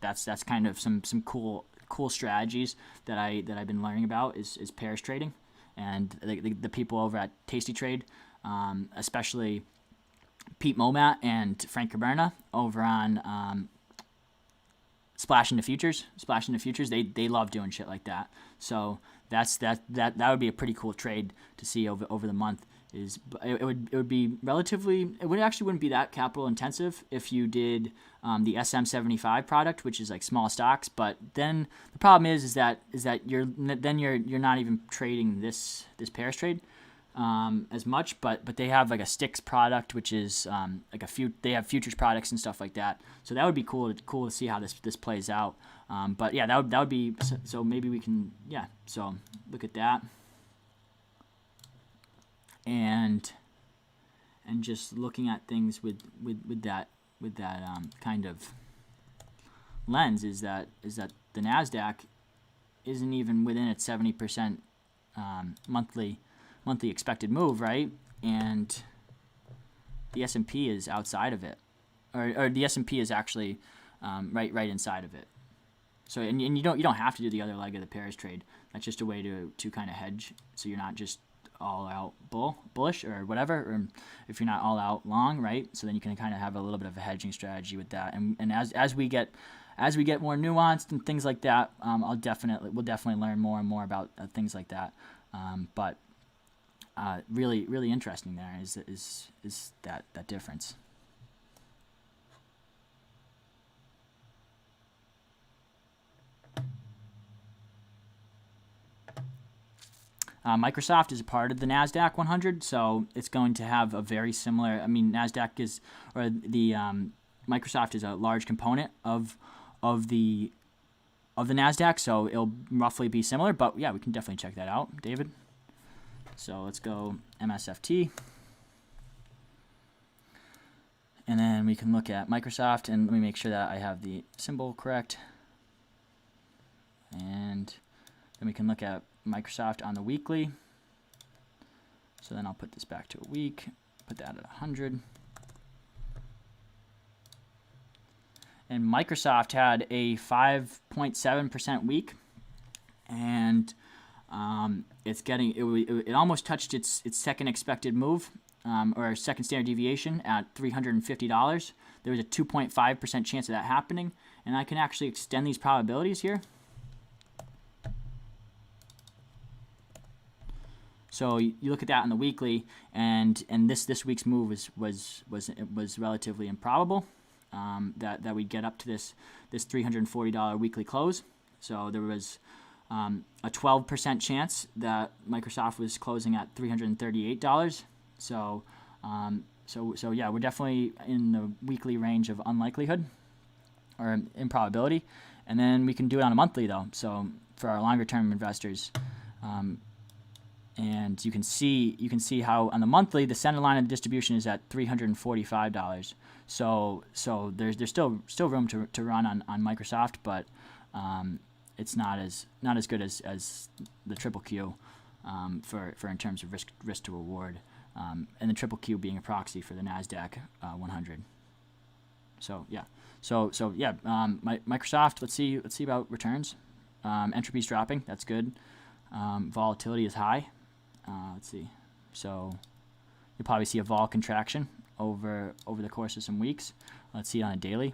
S1: That's kind of some cool strategies that I've been learning about is pairs trading, and the people over at Tasty Trade, especially Pete Momat and Frank Caberna over on Splash into Futures, they love doing shit like that. So that would be a pretty cool trade to see over the month. It would be relatively, wouldn't be that capital intensive if you did the SM75 product, which is like small stocks. But then the problem is that you're not even trading this pairs trade as much. But they have like a sticks product, which is they have futures products and stuff like that. So that would be cool to see how this plays out. But yeah, that would be, so maybe we can, so look at that. And just looking at things with that kind of lens is that the Nasdaq isn't even within its 70% monthly expected move, right? And the S&P is outside of it, or the S&P is actually right inside of it. So and you don't have to do the other leg of the pairs trade. That's just a way to kind of hedge, so you're not just all out bullish or whatever, or if you're not all out long, right? So then you can kind of have a little bit of a hedging strategy with that. And as we get more nuanced and things like that, we'll definitely learn more and more about things like that. But really interesting there is that difference. Microsoft is a part of the Nasdaq 100, so it's going to have a very similar. I mean, Microsoft is a large component of the Nasdaq, so it'll roughly be similar. But yeah, we can definitely check that out, David. So let's go MSFT, and then we can look at Microsoft, and let me make sure that I have the symbol correct, and then we can look at Microsoft on the weekly. So then I'll put this back to a week, put that at 100. And Microsoft had a 5.7% week, and it almost touched its second expected move, or second standard deviation at $350. There was a 2.5% chance of that happening, and I can actually extend these probabilities here. So you look at that on the weekly, and this week's move was relatively improbable, that we'd get up to this $340 weekly close. So there was a 12% chance that Microsoft was closing at $338. So yeah, we're definitely in the weekly range of unlikelihood or improbability, and then we can do it on a monthly though. So for our longer term investors. And you can see how on the monthly the center line of the distribution is at $345. So there's still room to run on Microsoft, but it's not as good as the triple Q for in terms of risk to reward, and the triple Q being a proxy for the Nasdaq 100. So yeah, Microsoft. Let's see about returns. Entropy's dropping. That's good. Volatility is high. Let's see. So you'll probably see a vol contraction over the course of some weeks. Let's see it on a daily.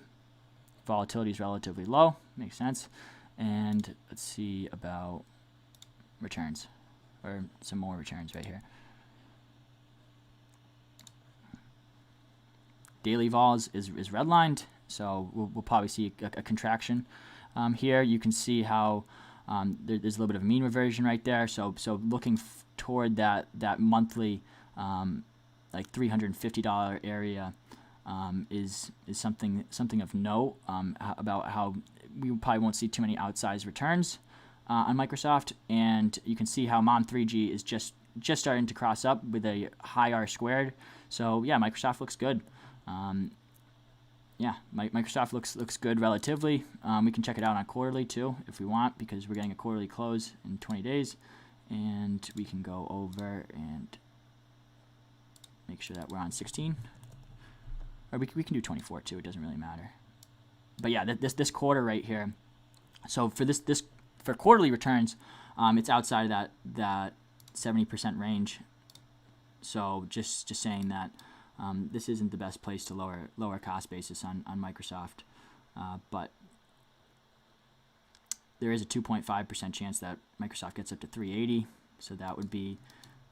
S1: Volatility is relatively low. Makes sense. And let's see about returns, or some more returns right here. Daily vol is redlined, so we'll probably see a contraction here. You can see how there's a little bit of a mean reversion right there. So looking toward that monthly like $350 area is something of note about how we probably won't see too many outsized returns on Microsoft. And you can see how MOM3G is just starting to cross up with a high R squared. So yeah, Microsoft looks good. Microsoft looks good relatively. We can check it out on quarterly too if we want, because we're getting a quarterly close in 20 days. And we can go over and make sure that we're on 16. Or we can do 24 too, it doesn't really matter. But yeah, this quarter right here. So for for quarterly returns, it's outside of that 70% range. So just saying that this isn't the best place to lower cost basis on Microsoft, but there is a 2.5% chance that Microsoft gets up to 380, so that would be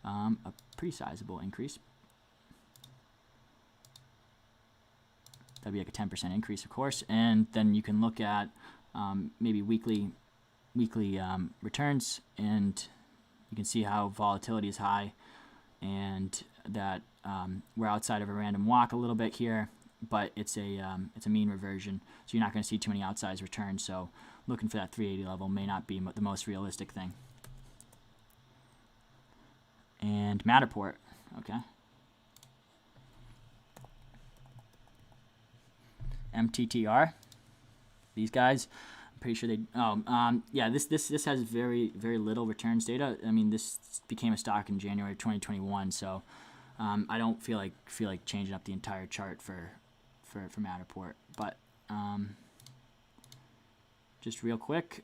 S1: a pretty sizable increase. That'd be like a 10% increase, of course. And then you can look at maybe weekly returns, and you can see how volatility is high, and that we're outside of a random walk a little bit here, but it's a mean reversion, so you're not going to see too many outsized returns. So looking for that 380 level may not be the most realistic thing. And Matterport, okay. MTTR, these guys, I'm pretty sure this has very little returns data. I mean, this became a stock in January 2021, so I don't feel like changing up the entire chart for Matterport, but just real quick,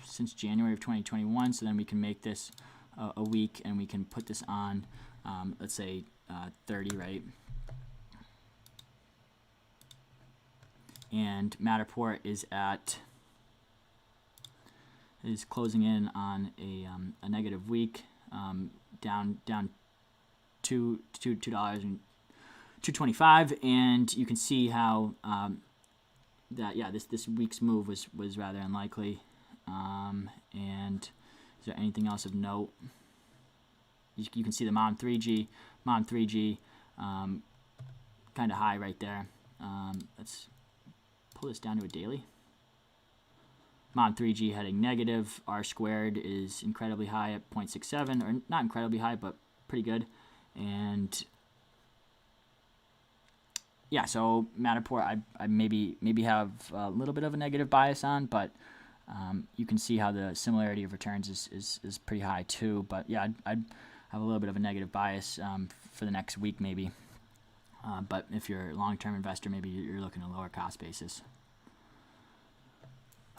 S1: since January of 2021, so then we can make this a week, and we can put this on, let's say 30, right? And Matterport is closing in on a negative week, down $2.25, and you can see how that this week's move was rather unlikely. And is there anything else of note? You can see the MOM 3G kind of high right there. Let's pull this down to a daily. MOM 3G heading negative. R squared is incredibly high at 0.67, or not incredibly high, but pretty good. And yeah, so Matterport, I maybe have a little bit of a negative bias on, but you can see how the similarity of returns is pretty high too. But yeah, I'd have a little bit of a negative bias for the next week maybe. But if you're a long-term investor, maybe you're looking at a lower cost basis.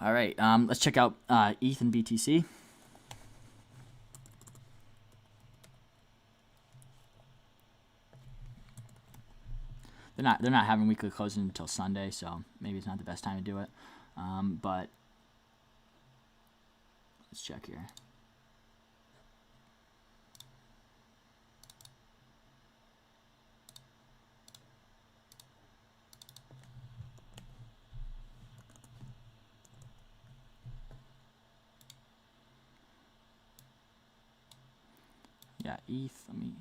S1: All right, let's check out ETH and BTC. They're not having weekly closing until Sunday, so maybe it's not the best time to do it. But let's check here. Yeah, ETH. Let me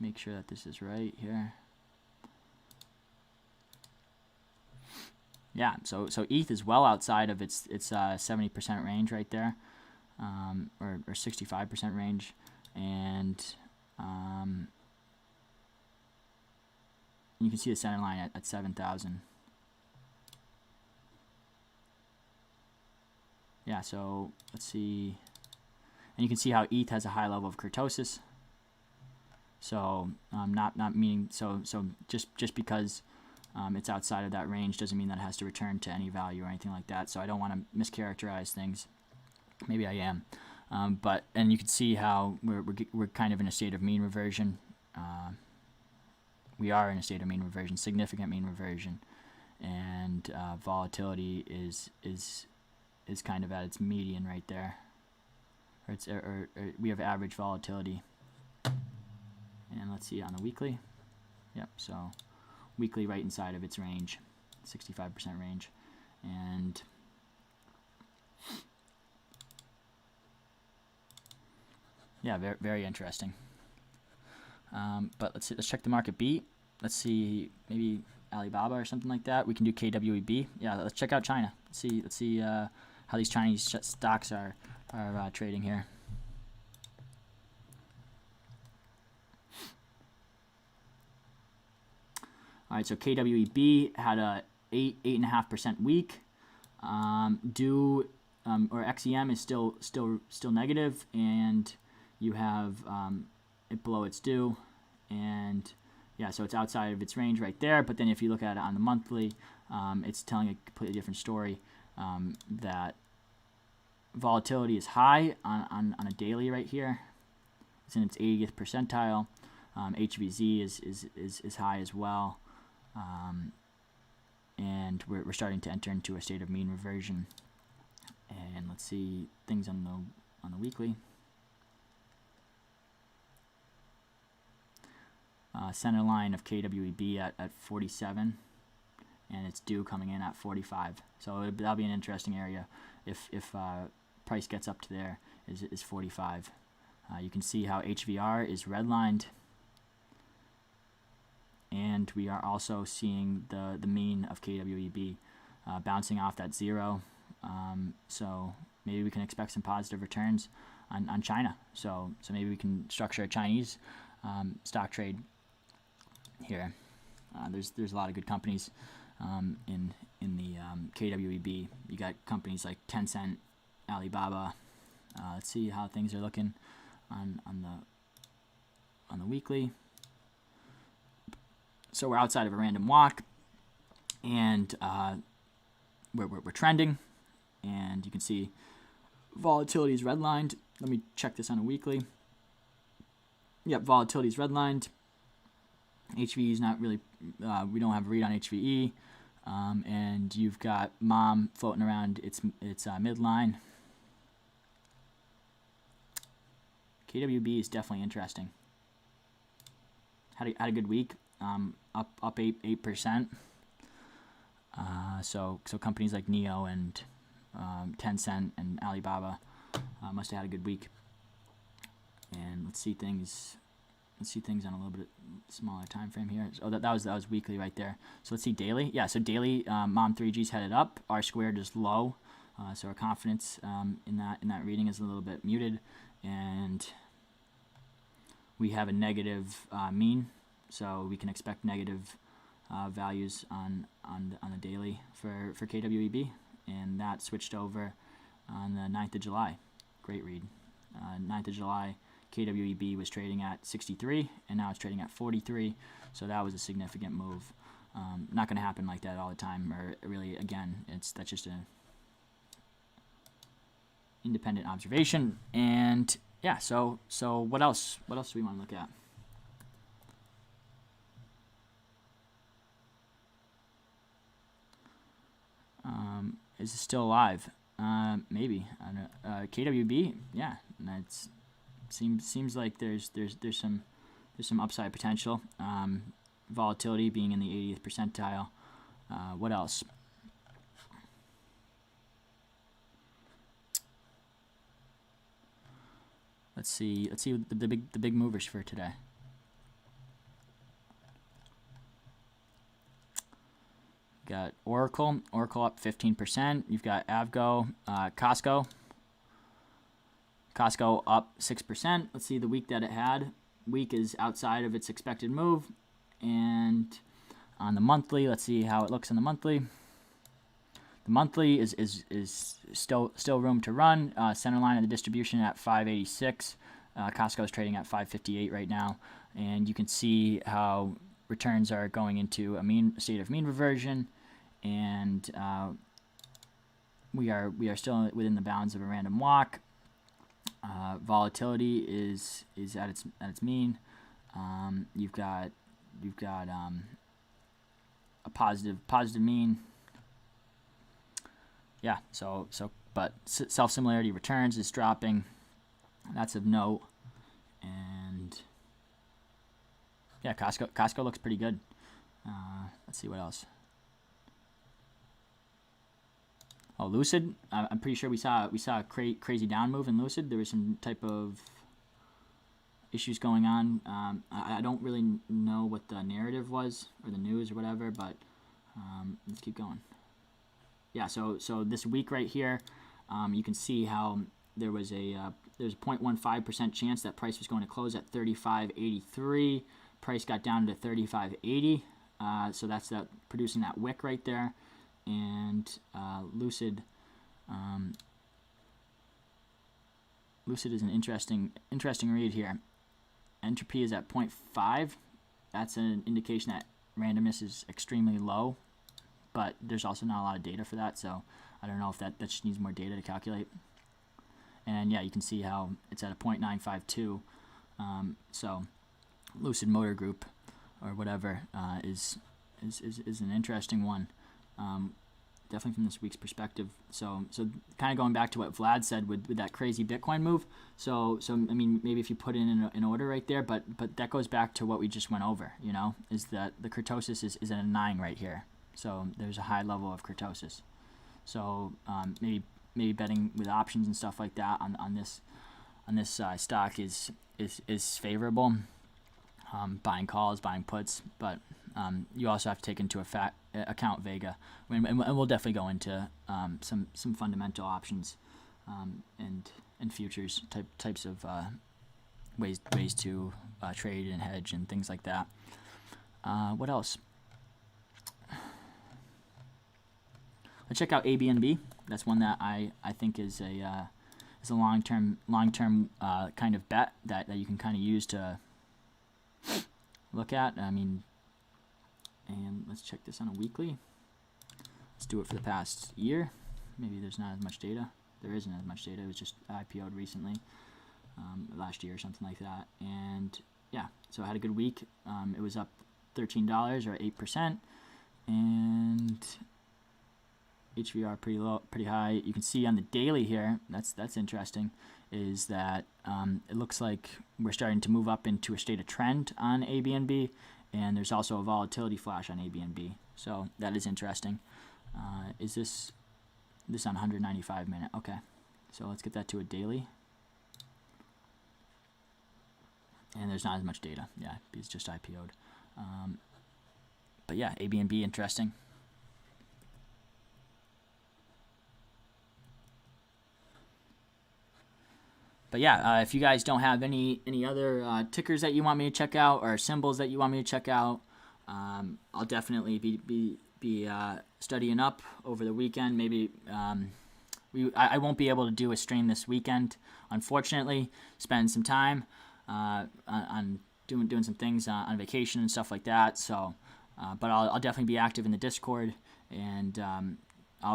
S1: make sure that this is right here. Yeah, so ETH is well outside of its 70% range right there, or 65% range, and you can see the center line at 7,000. Yeah, so let's see, and you can see how ETH has a high level of kurtosis. So not meaning so just because it's outside of that range doesn't mean that it has to return to any value or anything like that. So I don't want to mischaracterize things. Maybe I am, and you can see how we're kind of in a state of mean reversion. We are in a state of mean reversion, significant mean reversion, and volatility is kind of at its median right there. Or we have average volatility. And let's see on the weekly. Yep, so weekly right inside of its range, 65% range. And yeah, very, very interesting. But let's check the market beat. Let's see, maybe Alibaba or something like that. We can do KWEB. Yeah, let's check out China. Let's see how these Chinese stocks are trading here. All right, so KWEB had a 8.5% week. Or XEM is still negative, and you have it below its due, and yeah, so it's outside of its range right there. But then if you look at it on the monthly, it's telling a completely different story. That volatility is high on a daily right here. It's in its 80th percentile. HVZ is high as well. And we're starting to enter into a state of mean reversion. And let's see things on the weekly. Center line of KWEB at 47, and it's due coming in at 45. So that'll be an interesting area if price gets up to there is 45. You can see how HVR is redlined. And we are also seeing the mean of KWEB bouncing off that 0. So maybe we can expect some positive returns on China. So maybe we can structure a Chinese stock trade here. There's a lot of good companies in the KWEB. You got companies like Tencent, Alibaba. Let's see how things are looking on the weekly. So we're outside of a random walk, and we're trending, and you can see volatility is redlined. Let me check this on a weekly. Yep, volatility is redlined. HVE is not really, we don't have a read on HVE. And you've got MOM floating around its midline. KWB is definitely interesting. Had a good week, up 8%. So companies like NEO and Tencent and Alibaba must have had a good week. And let's see things on a little bit smaller time frame here. Oh, that was weekly right there. So let's see daily. Yeah, so daily, MOM 3G's headed up. R squared is low. So our confidence in that reading is a little bit muted, and we have a negative mean, so we can expect negative values on the daily for KWEB, and that switched over on the 9th of July. Great read. 9th of July, KWEB was trading at 63, and now it's trading at 43, so that was a significant move. Not going to happen like that all the time, or really, again, that's just a independent observation. And yeah, so what else do we want to look at? Is it still alive? Maybe. I don't know. KWB, yeah, that's seems like there's some upside potential. Volatility being in the 80th percentile. What else? Let's see the big movers for today. Got Oracle up 15%. You've got Avgo, Costco up 6%. Let's see the week that it had. Week is outside of its expected move. And on the monthly, let's see how it looks in the monthly. The monthly is still room to run. Center line of the distribution at 586. Costco is trading at 558 right now, and you can see how returns are going into a state of mean reversion, and we are still within the bounds of a random walk. Volatility is at its mean. You've got a positive mean. Yeah, but self-similarity returns is dropping. That's of note. And yeah, Costco looks pretty good. Let's see what else. Oh, Lucid. I'm pretty sure we saw a crazy down move in Lucid. There was some type of issues going on. I don't really know what the narrative was or the news or whatever, but let's keep going. Yeah, so this week right here, you can see how there's a 0.15% chance that price was going to close at 35.83. Price got down to 35.80. So that's producing that wick right there. And Lucid is an interesting read here. Entropy is at 0.5. That's an indication that randomness is extremely low. But there's also not a lot of data for that, so I don't know if that just needs more data to calculate. And yeah, you can see how it's at a 0.952. So Lucid Motor Group or whatever is an interesting one, definitely from this week's perspective. So kind of going back to what Vlad said with that crazy Bitcoin move. So I mean, maybe if you put in an order right there, but that goes back to what we just went over. Is that the Kurtosis is at a 9 right here. So there's a high level of kurtosis. So maybe betting with options and stuff like that on this stock is favorable. Buying calls, buying puts, but you also have to take into account Vega, and we'll definitely go into some fundamental options and futures types of ways to trade and hedge and things like that. What else? Let's check out ABNB. That's one that I think is a long-term kind of bet that you can kind of use to look at. I mean, and let's check this on a weekly. Let's do it for the past year. Maybe there's not as much data. There isn't as much data. It was just IPO'd recently, last year or something like that. And yeah, so I had a good week. It was up $13 or 8%, and HVR pretty low, pretty high. You can see on the daily here, that's interesting, is that it looks like we're starting to move up into a state of trend on ABNB, and there's also a volatility flash on ABNB. So that is interesting. Is this on 195 minute? Okay, so let's get that to a daily. And there's not as much data. Yeah, it's just IPO'd. But yeah, ABNB interesting. But yeah, if you guys don't have any other tickers that you want me to check out or symbols that you want me to check out, I'll definitely be studying up over the weekend. Maybe I won't be able to do a stream this weekend, unfortunately. Spend some time on doing some things on vacation and stuff like that. So, but I'll definitely be active in the Discord, and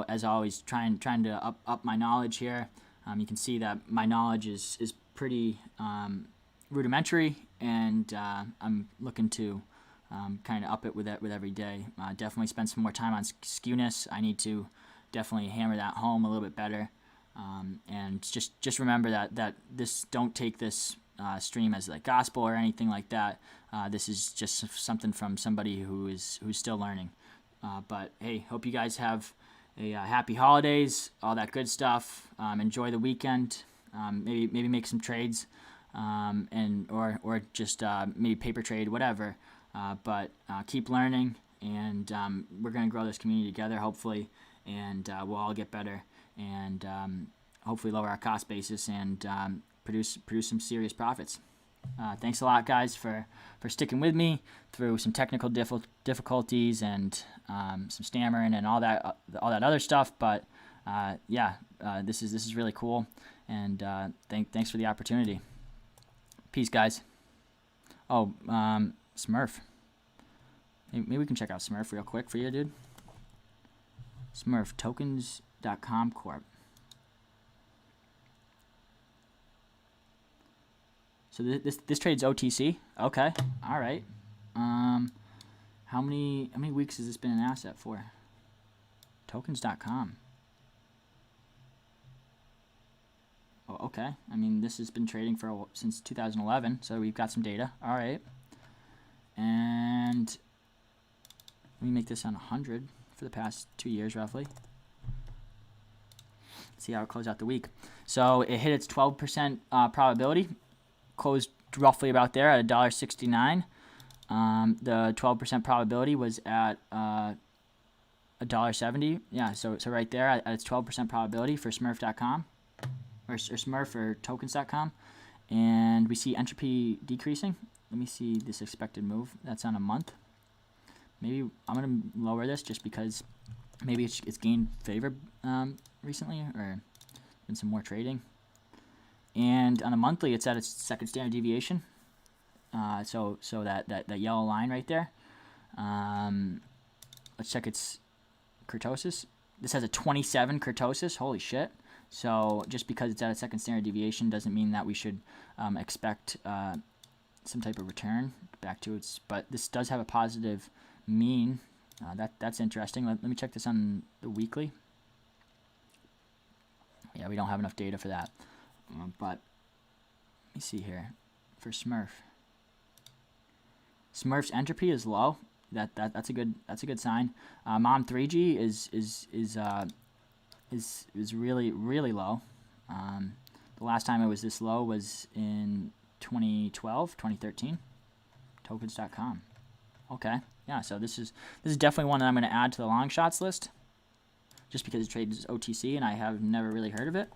S1: as always, trying to up my knowledge here. You can see that my knowledge is pretty rudimentary, and I'm looking to kind of up it with every day. Definitely spend some more time on Skewness. I need to definitely hammer that home a little bit better, and just remember that this, don't take this stream as like gospel or anything like that. This is just something from somebody who's still learning. But hey, hope you guys have a happy holidays, all that good stuff. Enjoy the weekend. Maybe make some trades, or just maybe paper trade, whatever. But keep learning, and we're gonna grow this community together, hopefully, and we'll all get better, and hopefully lower our cost basis and produce some serious profits. Thanks a lot, guys, for sticking with me through some technical difficulties and some stammering and all that other stuff. But this is really cool, and thanks for the opportunity. Peace, guys. Oh, Smurf. Maybe we can check out Smurf real quick for you, dude. Smurf, tokens.com Corp. So this trade's OTC. Okay, all right. How many weeks has this been an asset for? Tokens.com. Oh, okay. I mean, this has been trading since 2011, so we've got some data. All right. And let me make this on 100 for the past 2 years, roughly. Let's see how it closed out the week. So it hit its 12% probability. Closed roughly about there at $1.69. The 12% probability was at $1.70. Yeah, so right there at its 12% probability for Smurf.com or Smurf or tokens.com, and we see entropy decreasing. Let me see this expected move. That's on a month. Maybe I'm gonna lower this just because maybe it's gained favor recently, or been some more trading. And on a monthly, it's at its second standard deviation. So that yellow line right there. Let's check its kurtosis. This has a 27 kurtosis. Holy shit. So just because it's at a second standard deviation doesn't mean that we should expect some type of return back to its. But this does have a positive mean. That's interesting. Let me check this on the weekly. Yeah, we don't have enough data for that. But let me see here for Smurf. Smurf's entropy is low. That's a good sign. Mom 3G is really low. The last time it was this low was in 2013. Tokens.com. Okay, yeah. So this is definitely one that I'm going to add to the long shots list, just because it trades OTC and I have never really heard of it.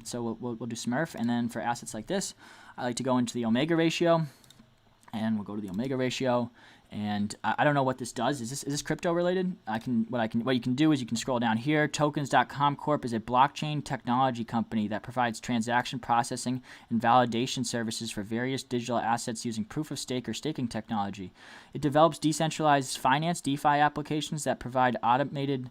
S1: So we'll do Smurf, and then for assets like this, I like to go into the omega ratio, and we'll go to the omega ratio. And I don't know what this does. Is this crypto related? What you can do is you can scroll down here. Tokens.com Corp is a blockchain technology company that provides transaction processing and validation services for various digital assets using proof of stake or staking technology. It develops decentralized finance (DeFi) applications that provide automated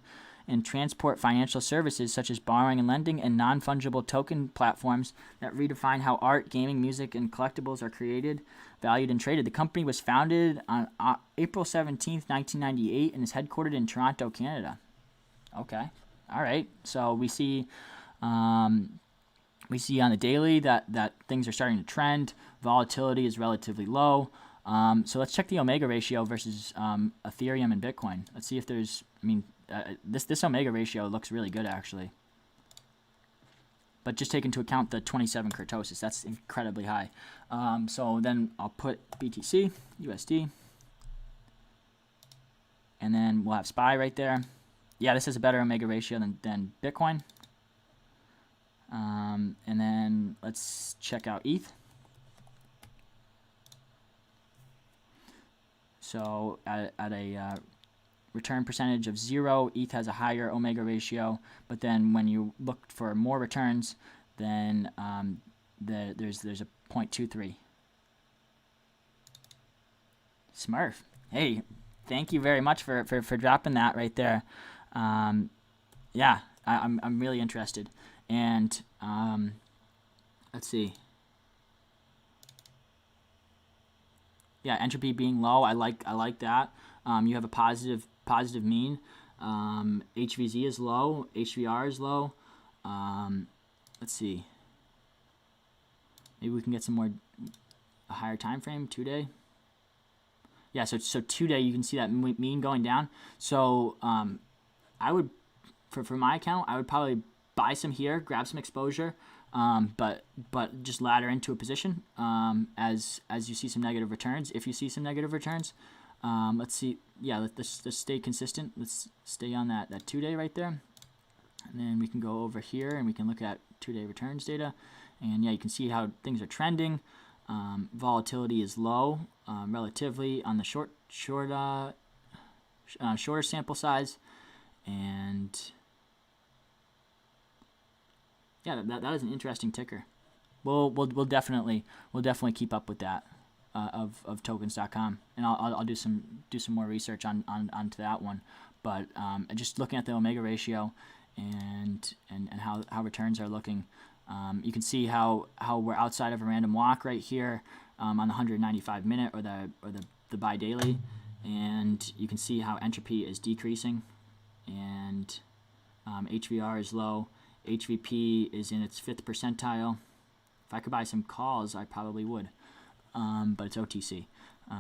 S1: and transport financial services such as borrowing and lending and non-fungible token platforms that redefine how art, gaming, music, and collectibles are created, valued, and traded. The company was founded on April 17th, 1998, and is headquartered in Toronto, Canada. Okay. All right. So we see on the daily that things are starting to trend. Volatility is relatively low. So let's check the omega ratio versus Ethereum and Bitcoin. Let's see if there's, this omega ratio looks really good actually. But just take into account the 27 kurtosis. That's incredibly high. So then I'll put BTC, USD, and then we'll have SPY right there. Yeah, this has a better omega ratio than Bitcoin. And then let's check out ETH. So at a return percentage of 0, ETH has a higher omega ratio. But then when you look for more returns, then there's a 0.23. Smurf. Hey, thank you very much for dropping that right there. Yeah, I'm really interested. And let's see. Yeah, entropy being low, I like that. You have a positive mean. HVZ is low. HVR is low. Let's see. Maybe we can get a higher time frame, 2-day. Yeah, so 2-day, you can see that mean going down. So I would, for my account, I would probably buy some here, grab some exposure, but just ladder into a position as you see some negative returns. If you see some negative returns, let's see. Yeah, let's stay consistent. Let's stay on that 2-day right there, and then we can go over here and we can look at 2-day returns data, and yeah, you can see how things are trending. Volatility is low relatively on the shorter sample size, and yeah, that is an interesting ticker. We'll definitely keep up with that of tokens.com, and I'll do some more research onto that one. But just looking at the omega ratio and how returns are looking, you can see how we're outside of a random walk right here on the 195 minute or the buy daily, and you can see how entropy is decreasing, and HVR is low. HVP is in its 5th percentile. If I could buy some calls, I probably would, but it's OTC.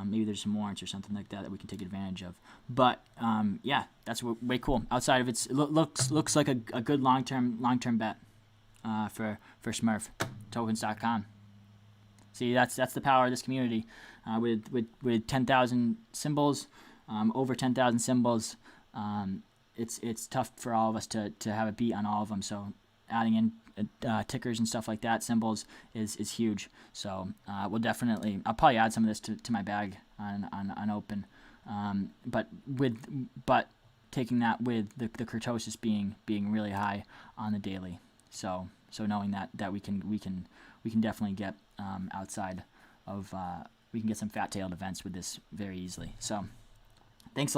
S1: Maybe there's some warrants or something like that we can take advantage of. But yeah, that's way cool. Outside of it looks like a good long-term bet for Smurf. Tokens.com. See, that's the power of this community. With 10,000 symbols, over 10,000 symbols. It's tough for all of us to have a beat on all of them. So adding in tickers and stuff like that, symbols, is huge. So I'll probably add some of this to my bag on open. But taking that with the kurtosis being really high on the daily. So knowing that we can definitely get outside of we can get some fat-tailed events with this very easily. So thanks a lot.